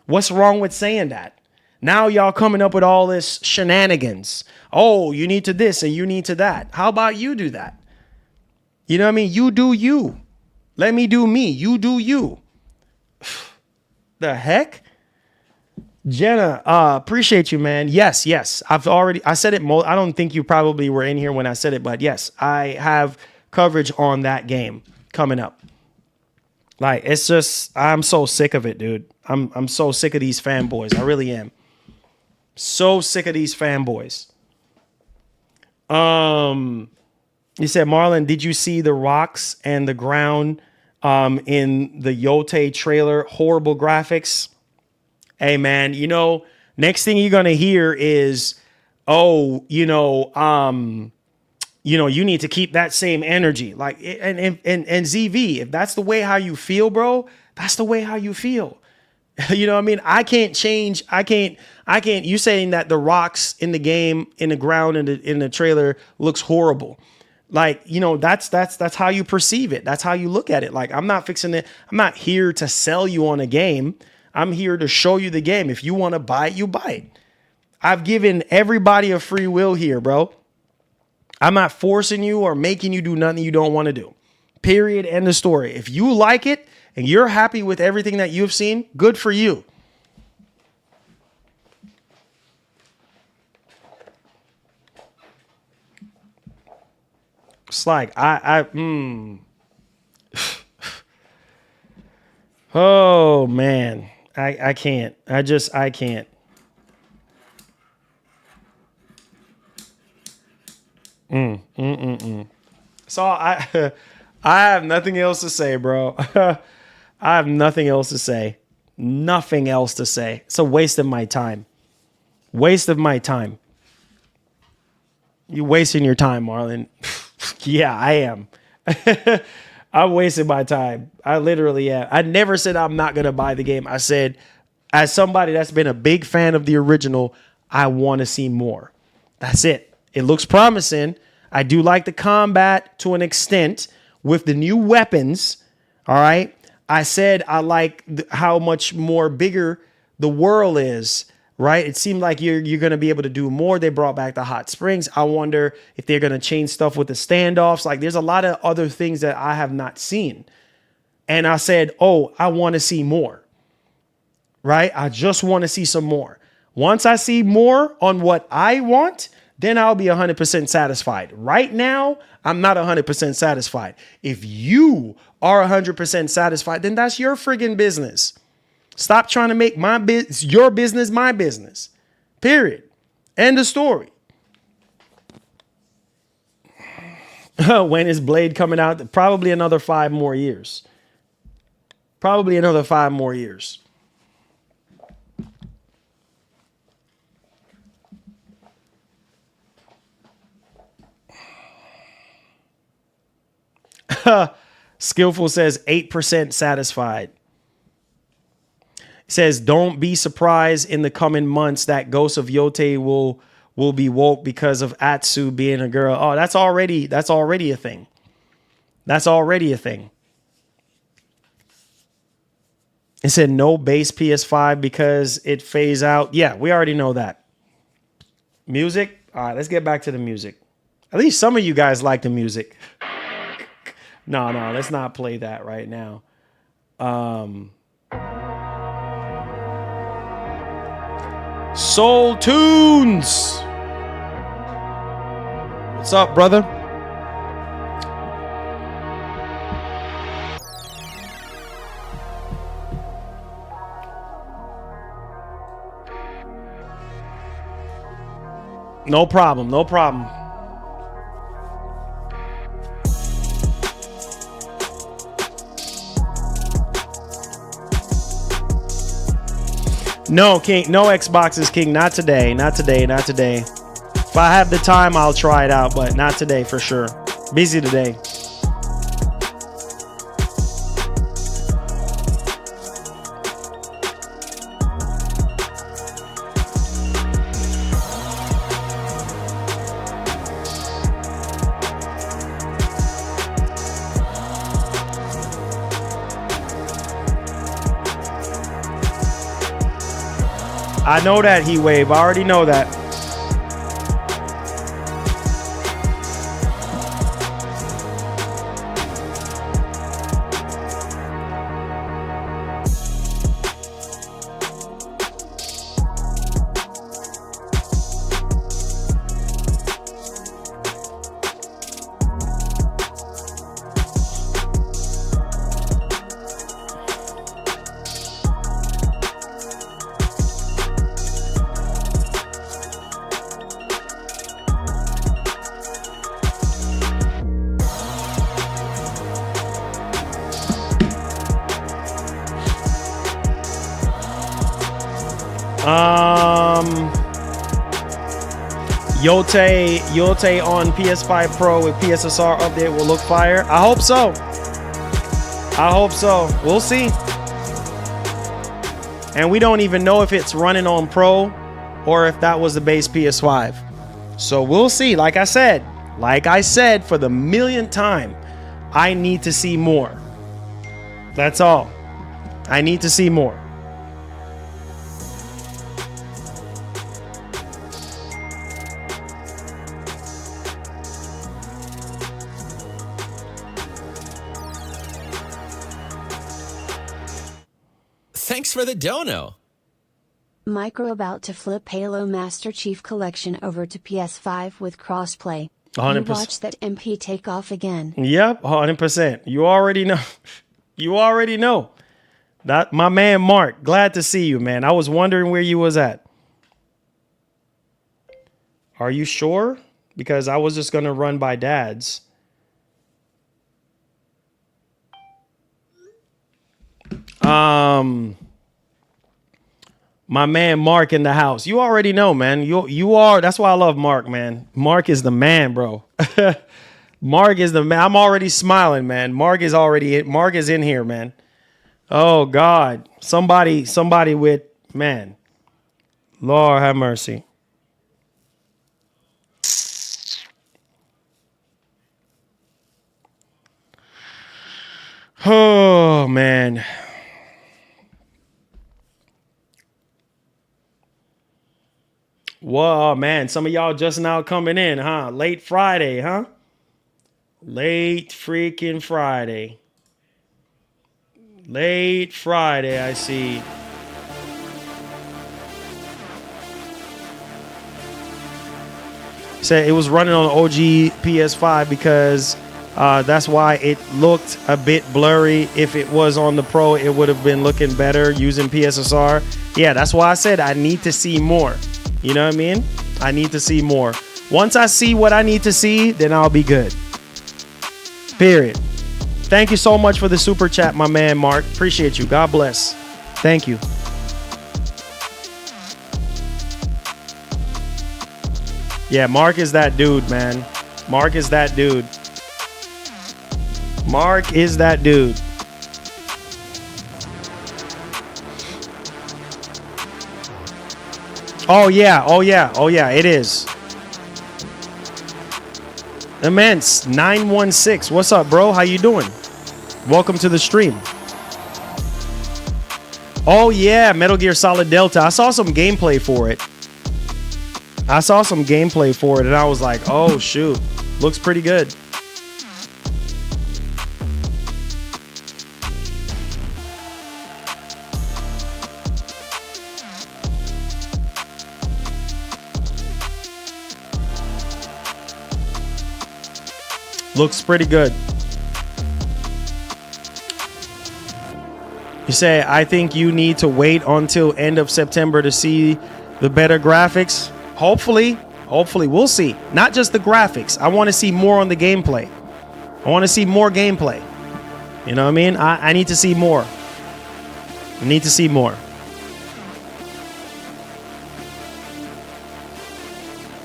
B: What's wrong with saying that? Now y'all coming up with all this shenanigans. Oh, you need to this and you need to that. How about you do that? You know what I mean? You do you. Let me do me. You do you. The heck? Jenna, appreciate you, man. Yes. I said it. I don't think you probably were in here when I said it, but yes, I have coverage on that game coming up. Like, it's just, I'm so sick of it, dude. I'm so sick of these fanboys. I really am. So sick of these fanboys. You said, Marlon, did you see the rocks and the ground in the Yote trailer? Horrible graphics. Hey, man, next thing you're going to hear is, you need to keep that same energy. Like, and ZV, if that's the way how you feel, bro, that's the way how you feel. You know what I mean? I can't change. I can't, you saying that the rocks in the game, in the ground, in the trailer looks horrible. Like, that's how you perceive it. That's how you look at it. Like, I'm not fixing it. I'm not here to sell you on a game. I'm here to show you the game. If you want to buy it, you buy it. I've given everybody a free will here, bro. I'm not forcing you or making you do nothing you don't want to do. Period. End of story. If you like it and you're happy with everything that you've seen, good for you. It's like, oh, man. I can't. I can't. So I have nothing else to say, bro. I have nothing else to say. Nothing else to say. It's a waste of my time. Waste of my time. You're wasting your time, Marlon. Yeah, I am. I'm wasting my time. I literally am. I never said I'm not going to buy the game. I said, as somebody that's been a big fan of the original, I want to see more. That's it. It looks promising. I do like the combat to an extent with the new weapons. All right. I said I like how much more bigger the world is. Right. It seemed like you're going to be able to do more. They brought back the hot springs. I wonder if they're going to change stuff with the standoffs. Like, there's a lot of other things that I have not seen. And I said, oh, I want to see more. Right. I just want to see some more. Once I see more on what I want, then I'll be 100% satisfied. Right now, I'm not 100% satisfied. If you are 100% satisfied, then that's your friggin' business. Stop trying to make your business my business. Period. End of story. When is Blade coming out? Probably another 5 more years. Probably another 5 more years. Skillful says 8% satisfied. Says, don't be surprised in the coming months that Ghost of Yote will be woke because of Atsu being a girl. Oh, that's already a thing. That's already a thing. It said no base PS5 because it phase out. Yeah, we already know that. Music. All right, let's get back to the music. At least some of you guys like the music. No, let's not play that right now. Soul Tunes. What's up, brother? No problem. No problem. No, King. No Xboxes, King. Not today. Not today. Not today. If I have the time, I'll try it out, but not today for sure. Busy today. I know that, Heat Wave. I already know that. Yote on PS5 Pro with PSSR update will look fire. I hope so. I hope so. We'll see. And we don't even know if it's running on Pro or if that was the base PS5. So we'll see. Like I said for the millionth time, I need to see more. That's all. I need to see more.
F: Thanks for the dono.
C: Micro about to flip Halo Master Chief Collection over to PS5 with crossplay.
B: 100%.
C: You watch that MP take off again.
B: Yep, 100%. You already know. You already know. That my man Mark. Glad to see you, man. I was wondering where you was at. Are you sure? Because I was just gonna run by Dad's. My man Mark in the house. You already know, man. You are. That's why I love Mark, man. Mark is the man, bro. Mark is the man. I'm already smiling, man. Mark is in here, man. Oh God. Somebody with, man. Lord have mercy. Oh man. Whoa, man. Some of y'all just now coming in, huh? Late Friday, huh? Late freaking Friday. Late Friday, I see. Say it was running on OG PS5 because that's why it looked a bit blurry. If it was on the Pro, it would have been looking better using PSSR. Yeah, that's why I said I need to see more. You know what I mean? I need to see more. Once I see what I need to see, then I'll be good. Period. Thank you so much for the super chat, my man Mark. Appreciate you. God bless. Thank you. Yeah, Mark is that dude, man. Mark is that dude. Mark is that dude. Oh yeah, it is. Immense 916. What's up, bro? How you doing? Welcome to the stream. Oh yeah, Metal Gear Solid Delta. I saw some gameplay for it. And I was like, oh shoot. Looks pretty good. Looks pretty good. You say, I think you need to wait until end of September to see the better graphics. Hopefully, we'll see. Not just the graphics. I want to see more on the gameplay. I want to see more gameplay. You know what I mean? I need to see more. I need to see more.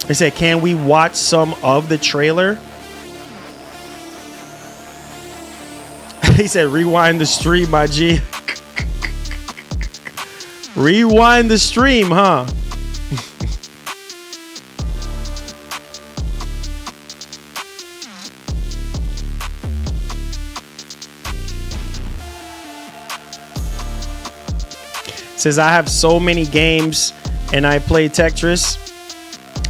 B: They said, can we watch some of the trailer? He said, rewind the stream, my G. Rewind the stream, huh? Says, I have so many games and I play Tetris.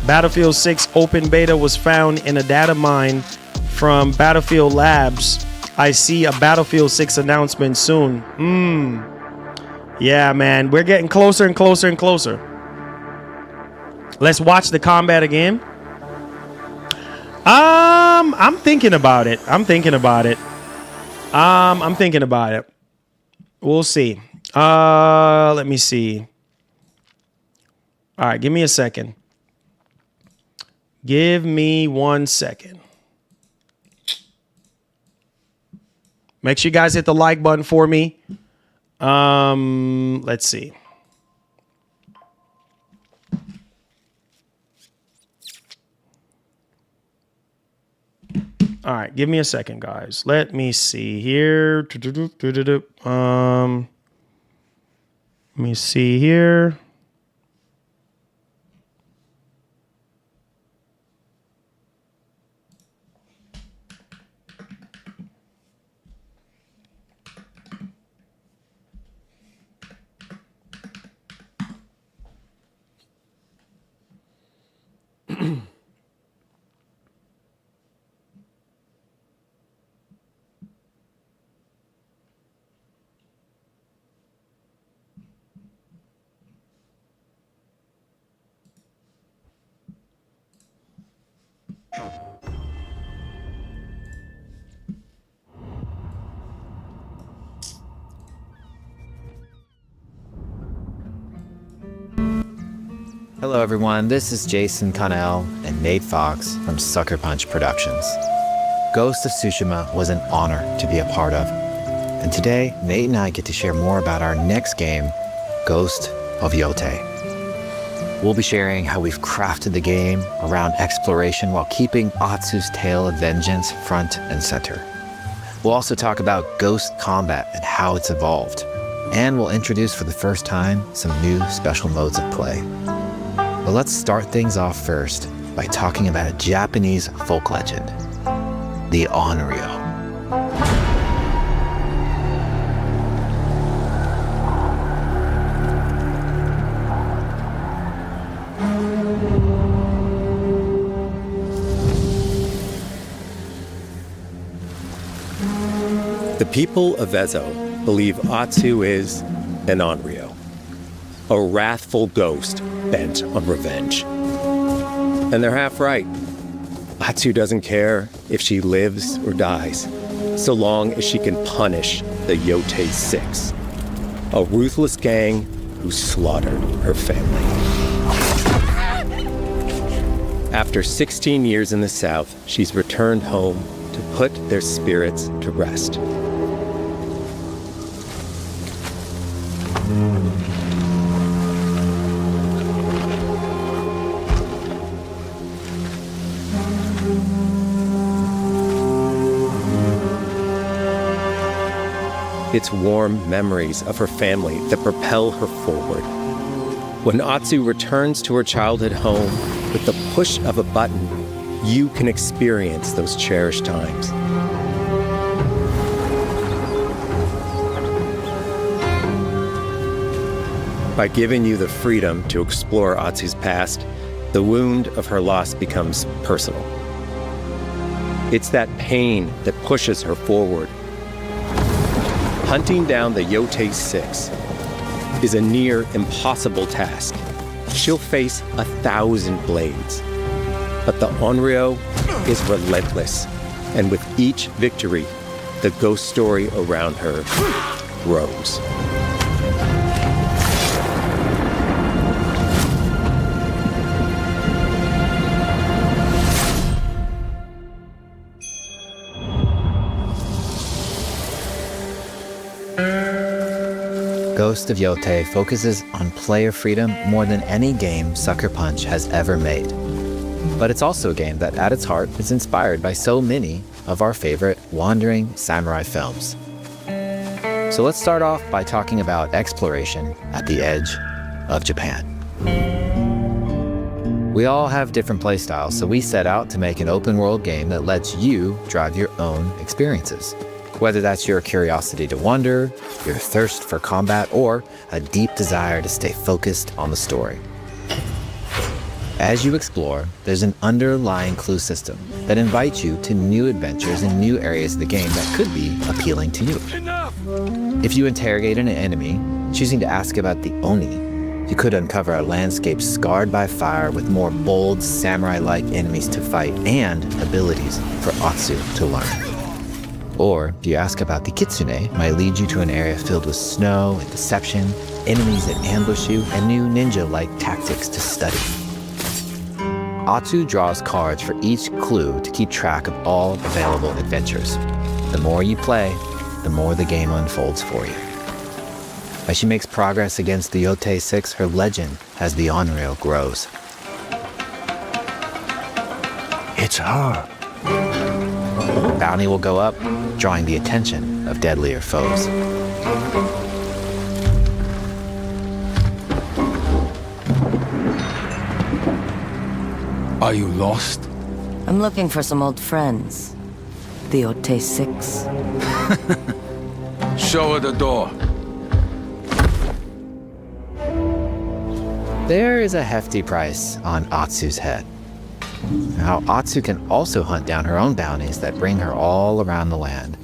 B: Battlefield 6 open beta was found in a data mine from Battlefield Labs. I see a Battlefield 6 announcement soon. Yeah, man. We're getting closer and closer and closer. Let's watch the combat again. I'm thinking about it. We'll see. Let me see. All right, give me a second. Give me 1 second. Make sure you guys hit the like button for me. Let's see. All right, give me a second, guys. Let me see here. Let me see here.
G: Hello everyone, this is Jason Connell and Nate Fox from Sucker Punch Productions. Ghost of Tsushima was an honor to be a part of. And today, Nate and I get to share more about our next game, Ghost of Yote. We'll be sharing how we've crafted the game around exploration while keeping Atsu's tale of vengeance front and center. We'll also talk about ghost combat and how it's evolved. And we'll introduce for the first time some new special modes of play. But let's start things off first by talking about a Japanese folk legend, the Onryo.
H: The people of Ezo believe Atsu is an Onryo, a wrathful ghost bent on revenge. And they're half right. Atsu doesn't care if she lives or dies, so long as she can punish the Yote 6, a ruthless gang who slaughtered her family. After 16 years in the South, she's returned home to put their spirits to rest. It's warm memories of her family that propel her forward. When Atsu returns to her childhood home, with the push of a button, you can experience those cherished times. By giving you the freedom to explore Atsu's past, the wound of her loss becomes personal. It's that pain that pushes her forward. Hunting down the Yote 6 is a near impossible task. She'll face 1,000 blades. But the Onryo is relentless, and with each victory, the ghost story around her grows.
G: Ghost of Yote focuses on player freedom more than any game Sucker Punch has ever made. But it's also a game that at its heart is inspired by so many of our favorite wandering samurai films. So let's start off by talking about exploration at the edge of Japan. We all have different playstyles, so we set out to make an open world game that lets you drive your own experiences. Whether that's your curiosity to wander, your thirst for combat, or a deep desire to stay focused on the story. As you explore, there's an underlying clue system that invites you to new adventures in new areas of the game that could be appealing to you. If you interrogate an enemy, choosing to ask about the Oni, you could uncover a landscape scarred by fire with more bold, samurai-like enemies to fight and abilities for Atsu to learn. Or if you ask about the Kitsune, might lead you to an area filled with snow and deception, enemies that ambush you, and new ninja-like tactics to study. Atsu draws cards for each clue to keep track of all available adventures. The more you play, the more the game unfolds for you. As she makes progress against the Yote 6, her legend as the Onryo grows.
D: It's her.
G: Bounty will go up, drawing the attention of deadlier foes.
I: Are you lost?
J: I'm looking for some old friends. The Yote 6.
I: Show her the door.
G: There is a hefty price on Atsu's head. Now, Atsu can also hunt down her own bounties that bring her all around the land.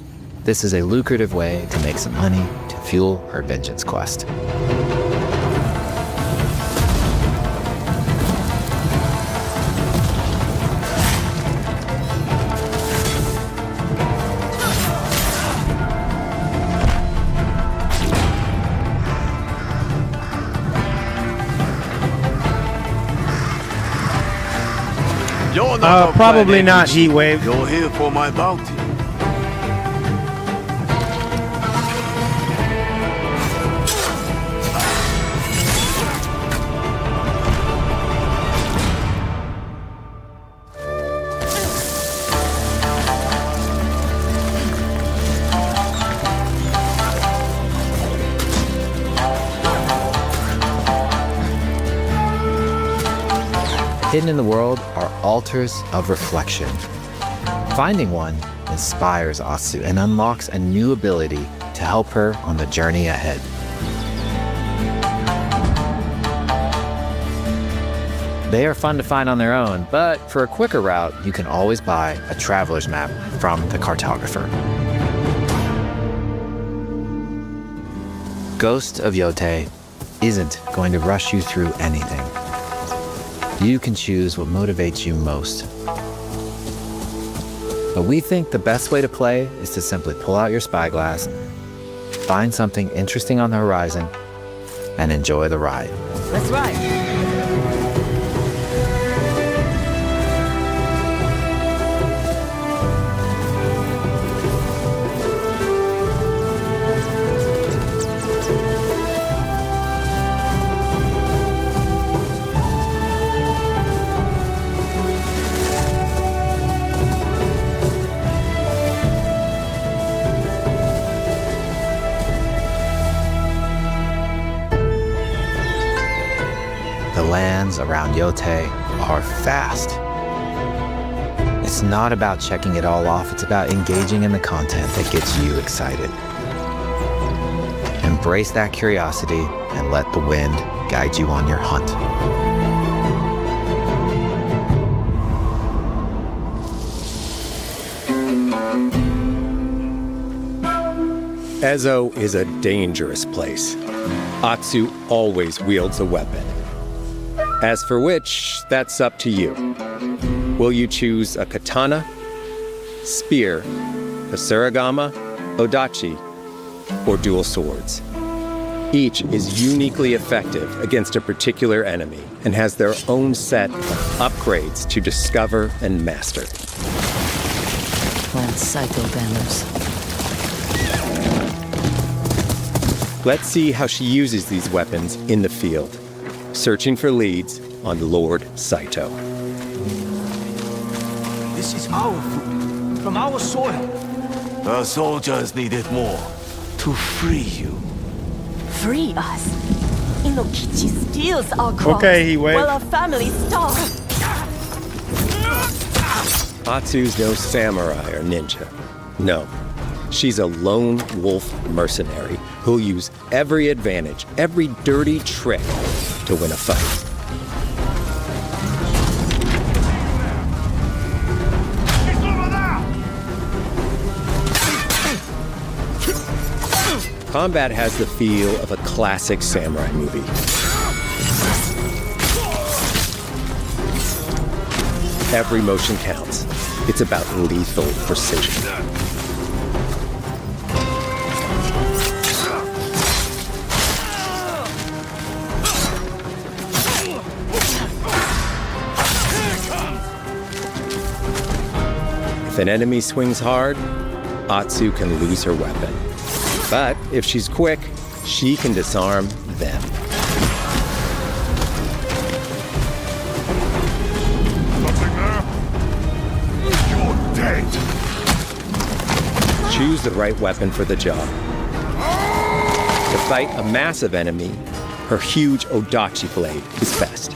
G: This is a lucrative way to make some money to fuel her vengeance quest.
K: You're not
B: Probably not Heat Wave.
K: You're here for my bounty.
G: Hidden in the world are altars of reflection. Finding one inspires Atsu and unlocks a new ability to help her on the journey ahead. They are fun to find on their own, but for a quicker route, you can always buy a traveler's map from the cartographer. Ghost of Yote isn't going to rush you through anything. You can choose what motivates you most. But we think the best way to play is to simply pull out your spyglass, find something interesting on the horizon, and enjoy the ride.
J: Let's ride.
G: The lands around Yote are vast. It's not about checking it all off, it's about engaging in the content that gets you excited. Embrace that curiosity and let the wind guide you on your hunt.
H: Ezo is a dangerous place. Atsu always wields a weapon. As for which, that's up to you. Will you choose a katana, spear, a surigama, odachi, or dual swords? Each is uniquely effective against a particular enemy and has their own set of upgrades to discover and master.
J: Plant Saito banners.
H: Let's see how she uses these weapons in the field, searching for leads on Lord Saito.
K: This is our food, from our soil. The soldiers need it more to free you.
L: Free us. Inokichi steals our crops
B: Okay, Heat Wave.
L: while our families starve.
H: Atsu's no samurai or ninja. No, she's a lone wolf mercenary who'll use every advantage, every dirty trick to win a fight. Combat has the feel of a classic samurai movie. Every motion counts. It's about lethal precision. If an enemy swings hard, Atsu can lose her weapon. But if she's quick, she can disarm them.
K: Nothing there? You're dead.
H: choose the right weapon for the job. To fight a massive enemy, her huge Odachi blade is best.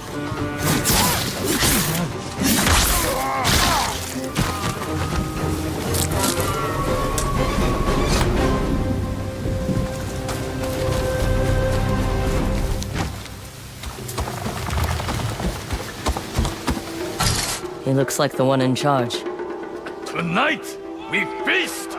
J: He looks like the one in charge.
K: Tonight, we feast!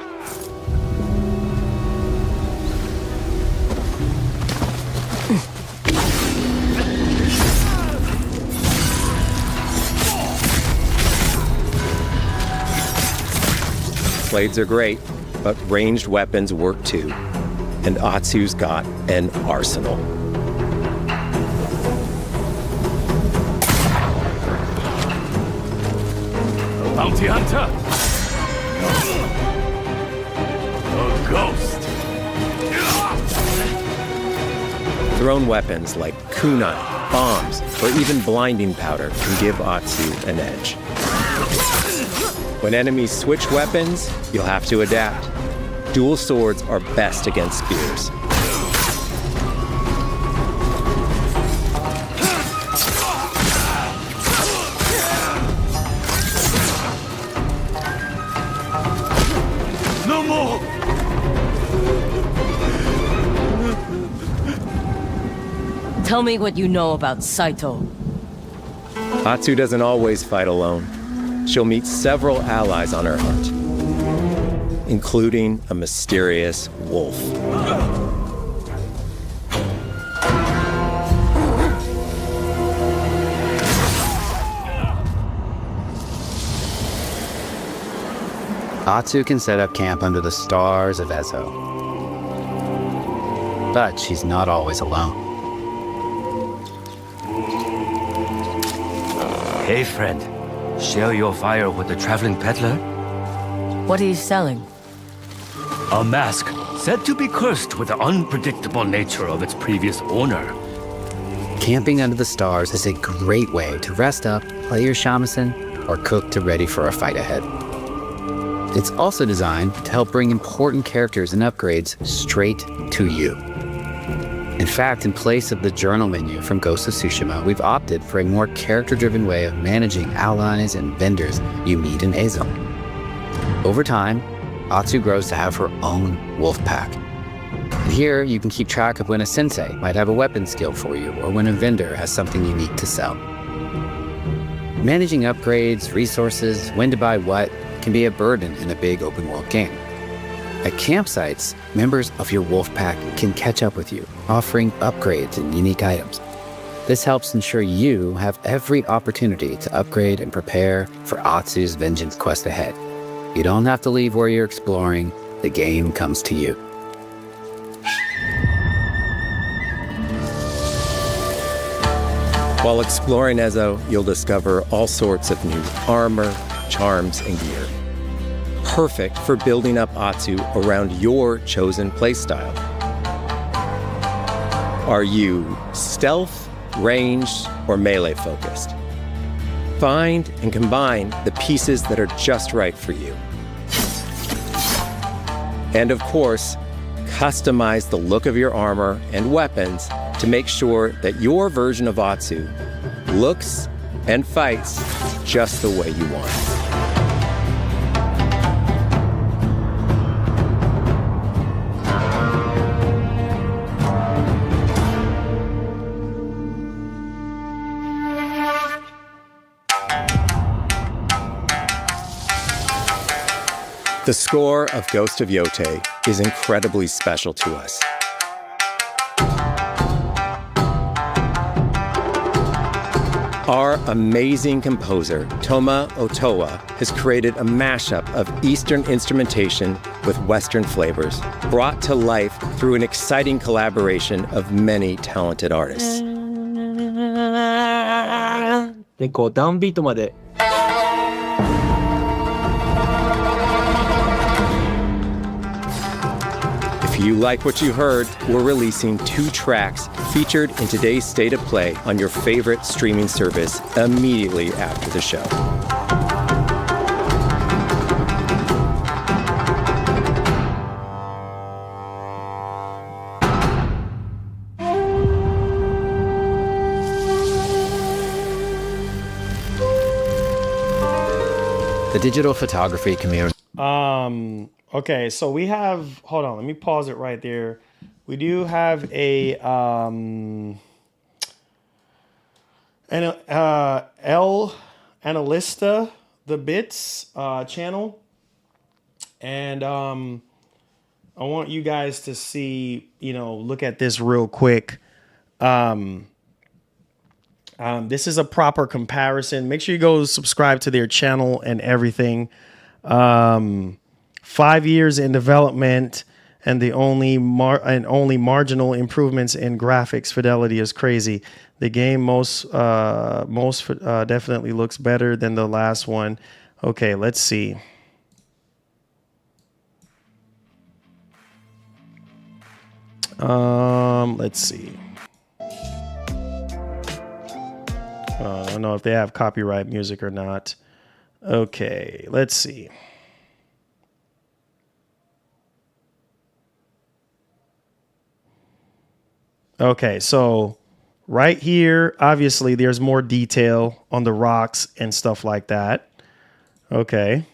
H: Blades are great, but ranged weapons work too. And Atsu's got an arsenal.
K: Bounty hunter! A ghost!
H: Thrown weapons like kunai, bombs, or even blinding powder can give Atsu an edge. When enemies switch weapons, you'll have to adapt. Dual swords are best against spears.
K: No more!
J: Tell me what you know about Saito.
H: Atsu doesn't always fight alone. She'll meet several allies on her hunt, including a mysterious wolf.
M: Atsu can set up camp under the stars of Ezo. But she's not always alone.
K: Hey, friend. Share your fire with the traveling peddler?
J: What are you selling?
K: A mask said to be cursed with the unpredictable nature of its previous owner.
M: Camping under the stars is a great way to rest up, play your shamisen, or cook to ready for a fight ahead. It's also designed to help bring important characters and upgrades straight to you. In fact, in place of the journal menu from Ghost of Tsushima, we've opted for a more character-driven way of managing allies and vendors you meet in Ezo. Over time, Atsu grows to have her own wolf pack. And here, you can keep track of when a sensei might have a weapon skill for you, or when a vendor has something unique to sell. Managing upgrades, resources, when to buy what, can be a burden in a big open-world game. At campsites, members of your wolf pack can catch up with you, offering upgrades and unique items. This helps ensure you have every opportunity to upgrade and prepare for Atsu's vengeance quest ahead. You don't have to leave where you're exploring, the game comes to you.
H: While exploring Ezo, you'll discover all sorts of new armor, charms, and gear. Perfect for building up Atsu around your chosen playstyle. Are you stealth, ranged, or melee focused? Find and combine the pieces that are just right for you. And of course, customize the look of your armor and weapons to make sure that your version of Atsu looks and fights just the way you want. The score of Ghost of Yote is incredibly special to us. Our amazing composer, Toma Otoa, has created a mashup of Eastern instrumentation with Western flavors, brought to life through an exciting collaboration of many talented artists.
N: で、こうダウンビートまで
H: If you like what you heard, we're releasing 2 tracks featured in today's State of Play on your favorite streaming service immediately after the show.
G: The digital photography community.
B: Okay, so we have, hold on, let me pause it right there. We do have a Analysta the Bits channel, and I want you guys to see, look at this real quick. This is a proper comparison. Make sure you go subscribe to their channel and everything. 5 years in development, and the only marginal improvements in graphics fidelity is crazy. The game most definitely looks better than the last one. Okay, let's see. Let's see. I don't know if they have copyright music or not. Okay, let's see. Okay, so right here, obviously, there's more detail on the rocks and stuff like that. Okay.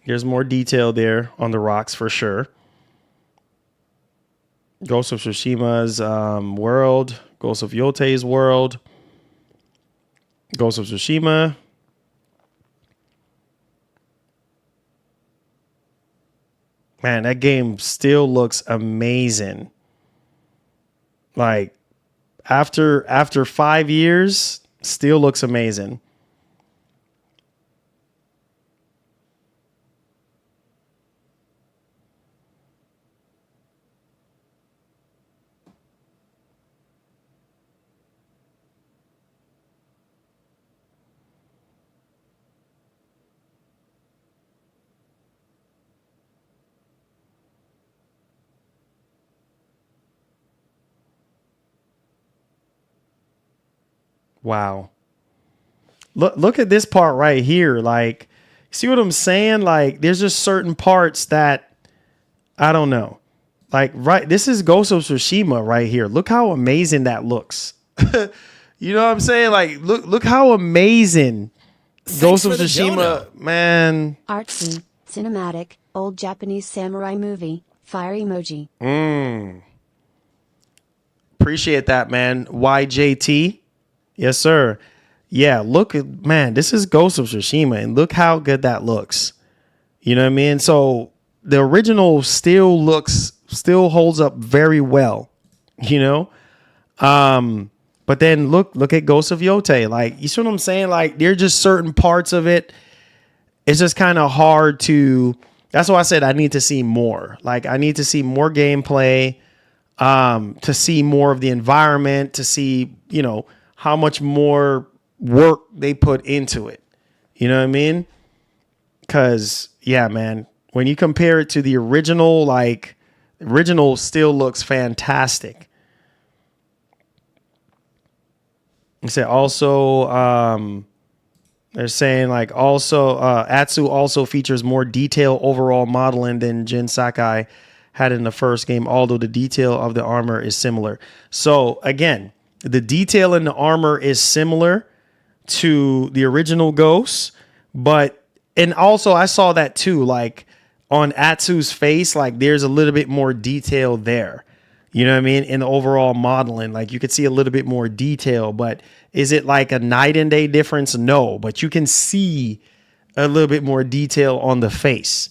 B: There's more detail there on the rocks for sure. Ghost of Tsushima's world. Ghost of Yote's world. Ghost of Tsushima. Man, that game still looks amazing. Like after 5 years, still looks amazing. Wow. Look at this part right here. Like, see what I'm saying? Like, there's just certain parts that I don't know. Like, right, this is Ghost of Tsushima right here. Look how amazing that looks. You know what I'm saying? Like, look how amazing Ghost of Tsushima, man.
C: Artsy, cinematic, old Japanese samurai movie, fire emoji.
B: Appreciate that, man. YJT. Yes, sir. Yeah, look at, man, this is Ghost of Tsushima, and look how good that looks. You know what I mean? So the original still holds up very well, you know? But then look at Ghost of Yote. Like, you see what I'm saying? Like, there are just certain parts of it. It's just kind of hard to, that's why I said I need to see more. Like, I need to see more gameplay, to see more of the environment, to see, how much more work they put into it. You know what I mean? Because, yeah, man, when you compare it to the original, like, the original still looks fantastic. You say also, they're saying, like, also, Atsu also features more detailed overall modeling than Jin Sakai had in the first game, although the detail of the armor is similar. So, again, the detail in the armor is similar to the original Ghost, and also I saw that too, like on Atsu's face, like there's a little bit more detail there. You know what I mean? In the overall modeling, like you could see a little bit more detail, but is it like a night and day difference? No, but you can see a little bit more detail on the face.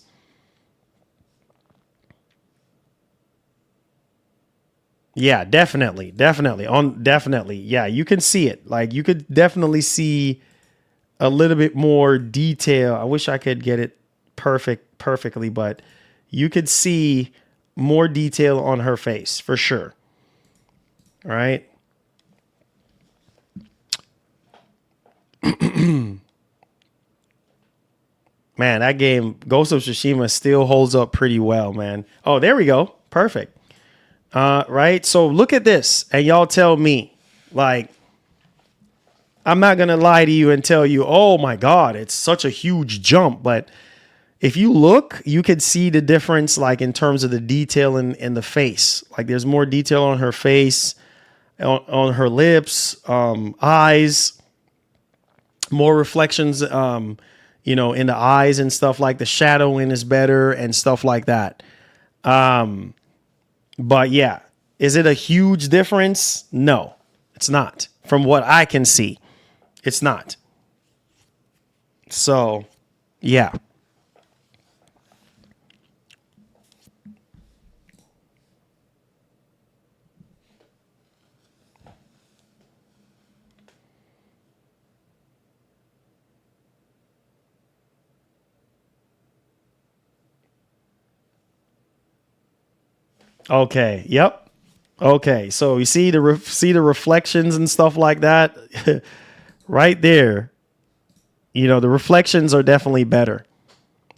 B: Yeah, definitely. Yeah, you can see it. Like, you could definitely see a little bit more detail. I wish I could get it perfectly, but you could see more detail on her face for sure. All right. Man, that game, Ghost of Tsushima, still holds up pretty well, man. Oh, there we go. Perfect. Right. So look at this and y'all tell me, like, I'm not going to lie to you and tell you, oh my God, it's such a huge jump. But if you look, you could see the difference, like in terms of the detail in the face. Like there's more detail on her face, on her lips, eyes. more reflections, you know, in the eyes and stuff, like the shadowing is better and stuff like that. But yeah, is it a huge difference? No, it's not. From what I can see, it's not. So, yeah. Okay. Yep. Okay. So you see the reflections and stuff like that right there. You know, the reflections are definitely better.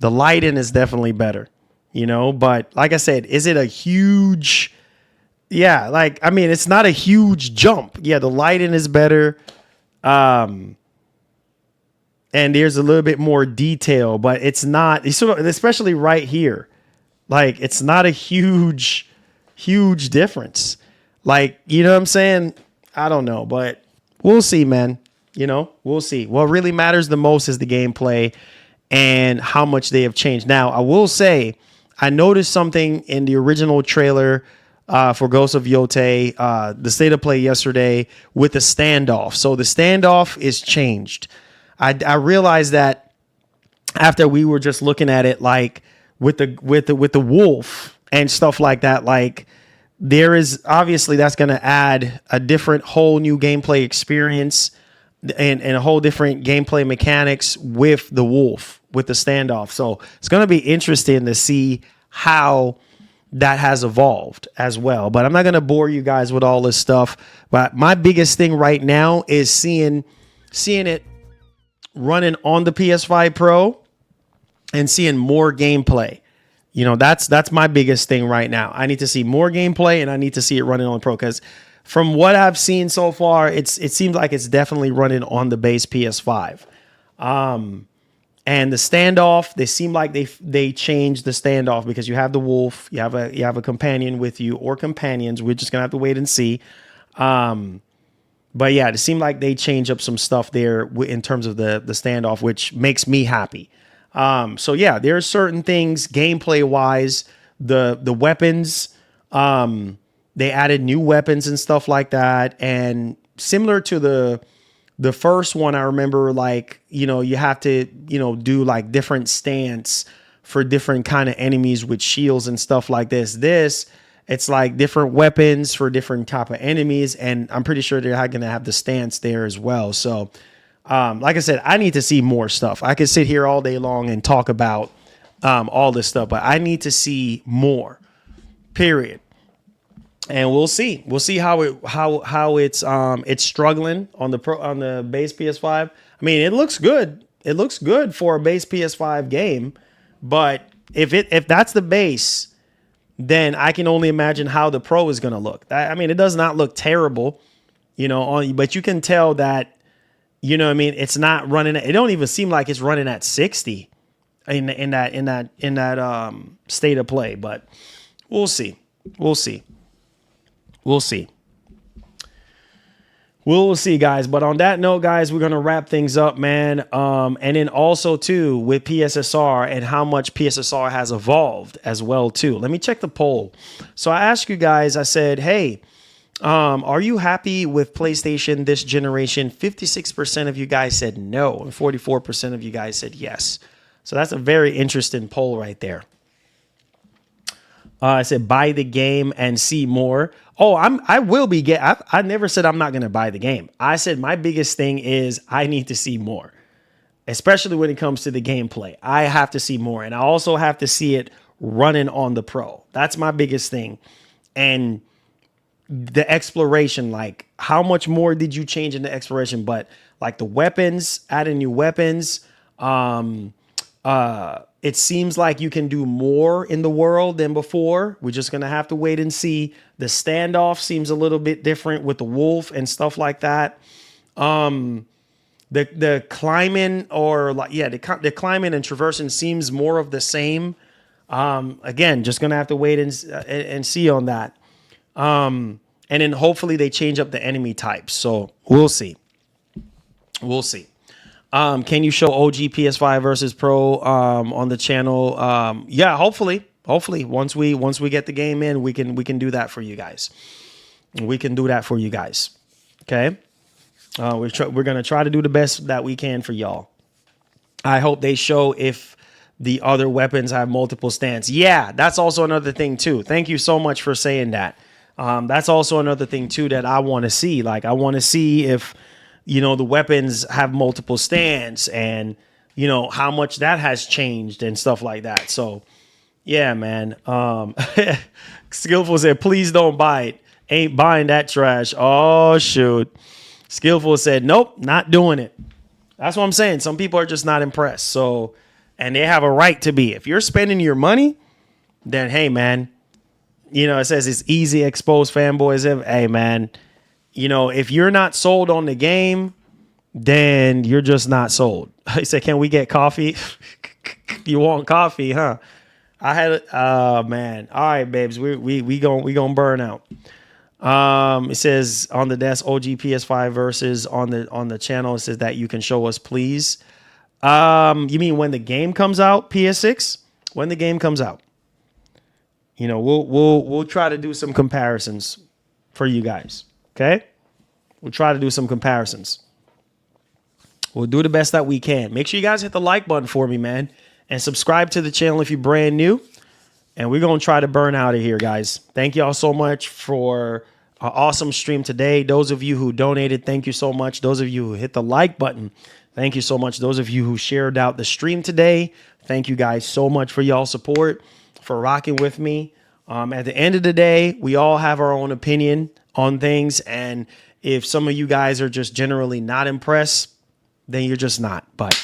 B: The lighting is definitely better, you know, but like I said, is it a huge, yeah, like, I mean, it's not a huge jump. Yeah. The lighting is better. And there's a little bit more detail, but it's not, especially right here. Like, it's not a huge difference. Like, you know what I'm saying? I don't know, but we'll see, man. You know, we'll see. What really matters the most is the gameplay and how much they have changed. Now, I will say, I noticed something in the original trailer for Ghost of Yote, the state of play yesterday, with the standoff. So the standoff is changed. I realized that after we were just looking at it, like with the wolf and stuff like that, like there is obviously that's going to add a different whole new gameplay experience and a whole different gameplay mechanics with the wolf, with the standoff. So it's going to be interesting to see how that has evolved as well. But I'm not going to bore you guys with all this stuff. But my biggest thing right now is seeing it running on the PS5 Pro and seeing more gameplay. You know, that's my biggest thing right now. I need to see more gameplay and I need to see it running on the Pro, because from what I've seen so far, it seems like it's definitely running on the base PS5. And the standoff, they seem like they changed the standoff, because you have the wolf, you have a companion with you, or companions. We're just gonna have to wait and see. But yeah, it seemed like they changed up some stuff there in terms of the standoff, which makes me happy. So yeah, there are certain things gameplay wise, the weapons, they added new weapons and stuff like that. And similar to the first one, I remember, like, you know, you have to, you know, do like different stance for different kind of enemies with shields and stuff like this. It's like different weapons for different type of enemies. And I'm pretty sure they're going to have the stance there as well. So, like I said, I need to see more stuff. I could sit here all day long and talk about all this stuff, but I need to see more, period. And we'll see how it's struggling on the base PS5. I mean, it looks good. It looks good for a base PS5 game, but if that's the base, then I can only imagine how the Pro is going to look. I mean, it does not look terrible, you know, but you can tell that, you know what I mean, it's not running. It don't even seem like it's running at 60 in that state of play, but we'll see. We'll see, guys. But on that note, guys, we're going to wrap things up, man. And then also, too, with PSSR and how much PSSR has evolved as well, too. Let me check the poll. So I asked you guys, I said, hey, are you happy with PlayStation this generation? 56% of you guys said no, and 44% of you guys said yes. So that's a very interesting poll right there. I said buy the game and see more. Oh, I will be I never said I'm not going to buy the game. I said my biggest thing is I need to see more, especially when it comes to the gameplay. I have to see more, and I also have to see it running on the Pro. That's my biggest thing. And the exploration, like how much more did you change in the exploration? But like the weapons, adding new weapons, it seems like you can do more in the world than before. We're just going to have to wait and see. The standoff seems a little bit different with the wolf and stuff like that. The climbing, or like, yeah, the climbing and traversing seems more of the same. Again, just going to have to wait and see on that. And then hopefully they change up the enemy types. So we'll see. Can you show OG PS5 versus Pro on the channel? Yeah, hopefully once we get the game in, we can do that for you guys. We can do that for you guys. Okay. We're gonna try to do the best that we can for y'all. I hope they show if the other weapons have multiple stands. Yeah, that's also another thing too. Thank you so much for saying that. That's also another thing too that I want to see. Like, I want to see if, you know, the weapons have multiple stands and, you know, how much that has changed and stuff like that. So yeah, man. Skillful said, please don't buy it. Ain't buying that trash. Oh, shoot. Skillful said, nope, not doing it. That's what I'm saying. Some people are just not impressed. So, and they have a right to be. If you're spending your money, then hey, man, you know, it says it's easy exposed fanboys. Hey, man, you know, if you're not sold on the game, then you're just not sold. He said, can we get coffee? You want coffee, huh? I had, man. All right, babes, we gonna burn out. It says on the desk, OG PS5 versus on the channel. It says that you can show us, please. You mean when the game comes out, PS6? When the game comes out, you know, we'll try to do some comparisons for you guys. Okay, we'll try to do some comparisons. We'll do the best that we can. Make sure you guys hit the like button for me, man, and subscribe to the channel if you're brand new. And we're going to try to burn out of here, guys. Thank you all so much for an awesome stream today. Those of you who donated, thank you so much. Those of you who hit the like button, thank you so much. Those of you who shared out the stream today, thank you guys so much for y'all support, for rocking with me. At the end of the day, we all have our own opinion on things. And if some of you guys are just generally not impressed, then you're just not. But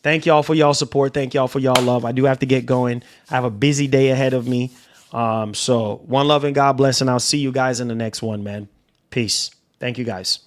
B: thank y'all for y'all support. Thank y'all for y'all love. I do have to get going. I have a busy day ahead of me. So one love and God bless. And I'll see you guys in the next one, man. Peace. Thank you, guys.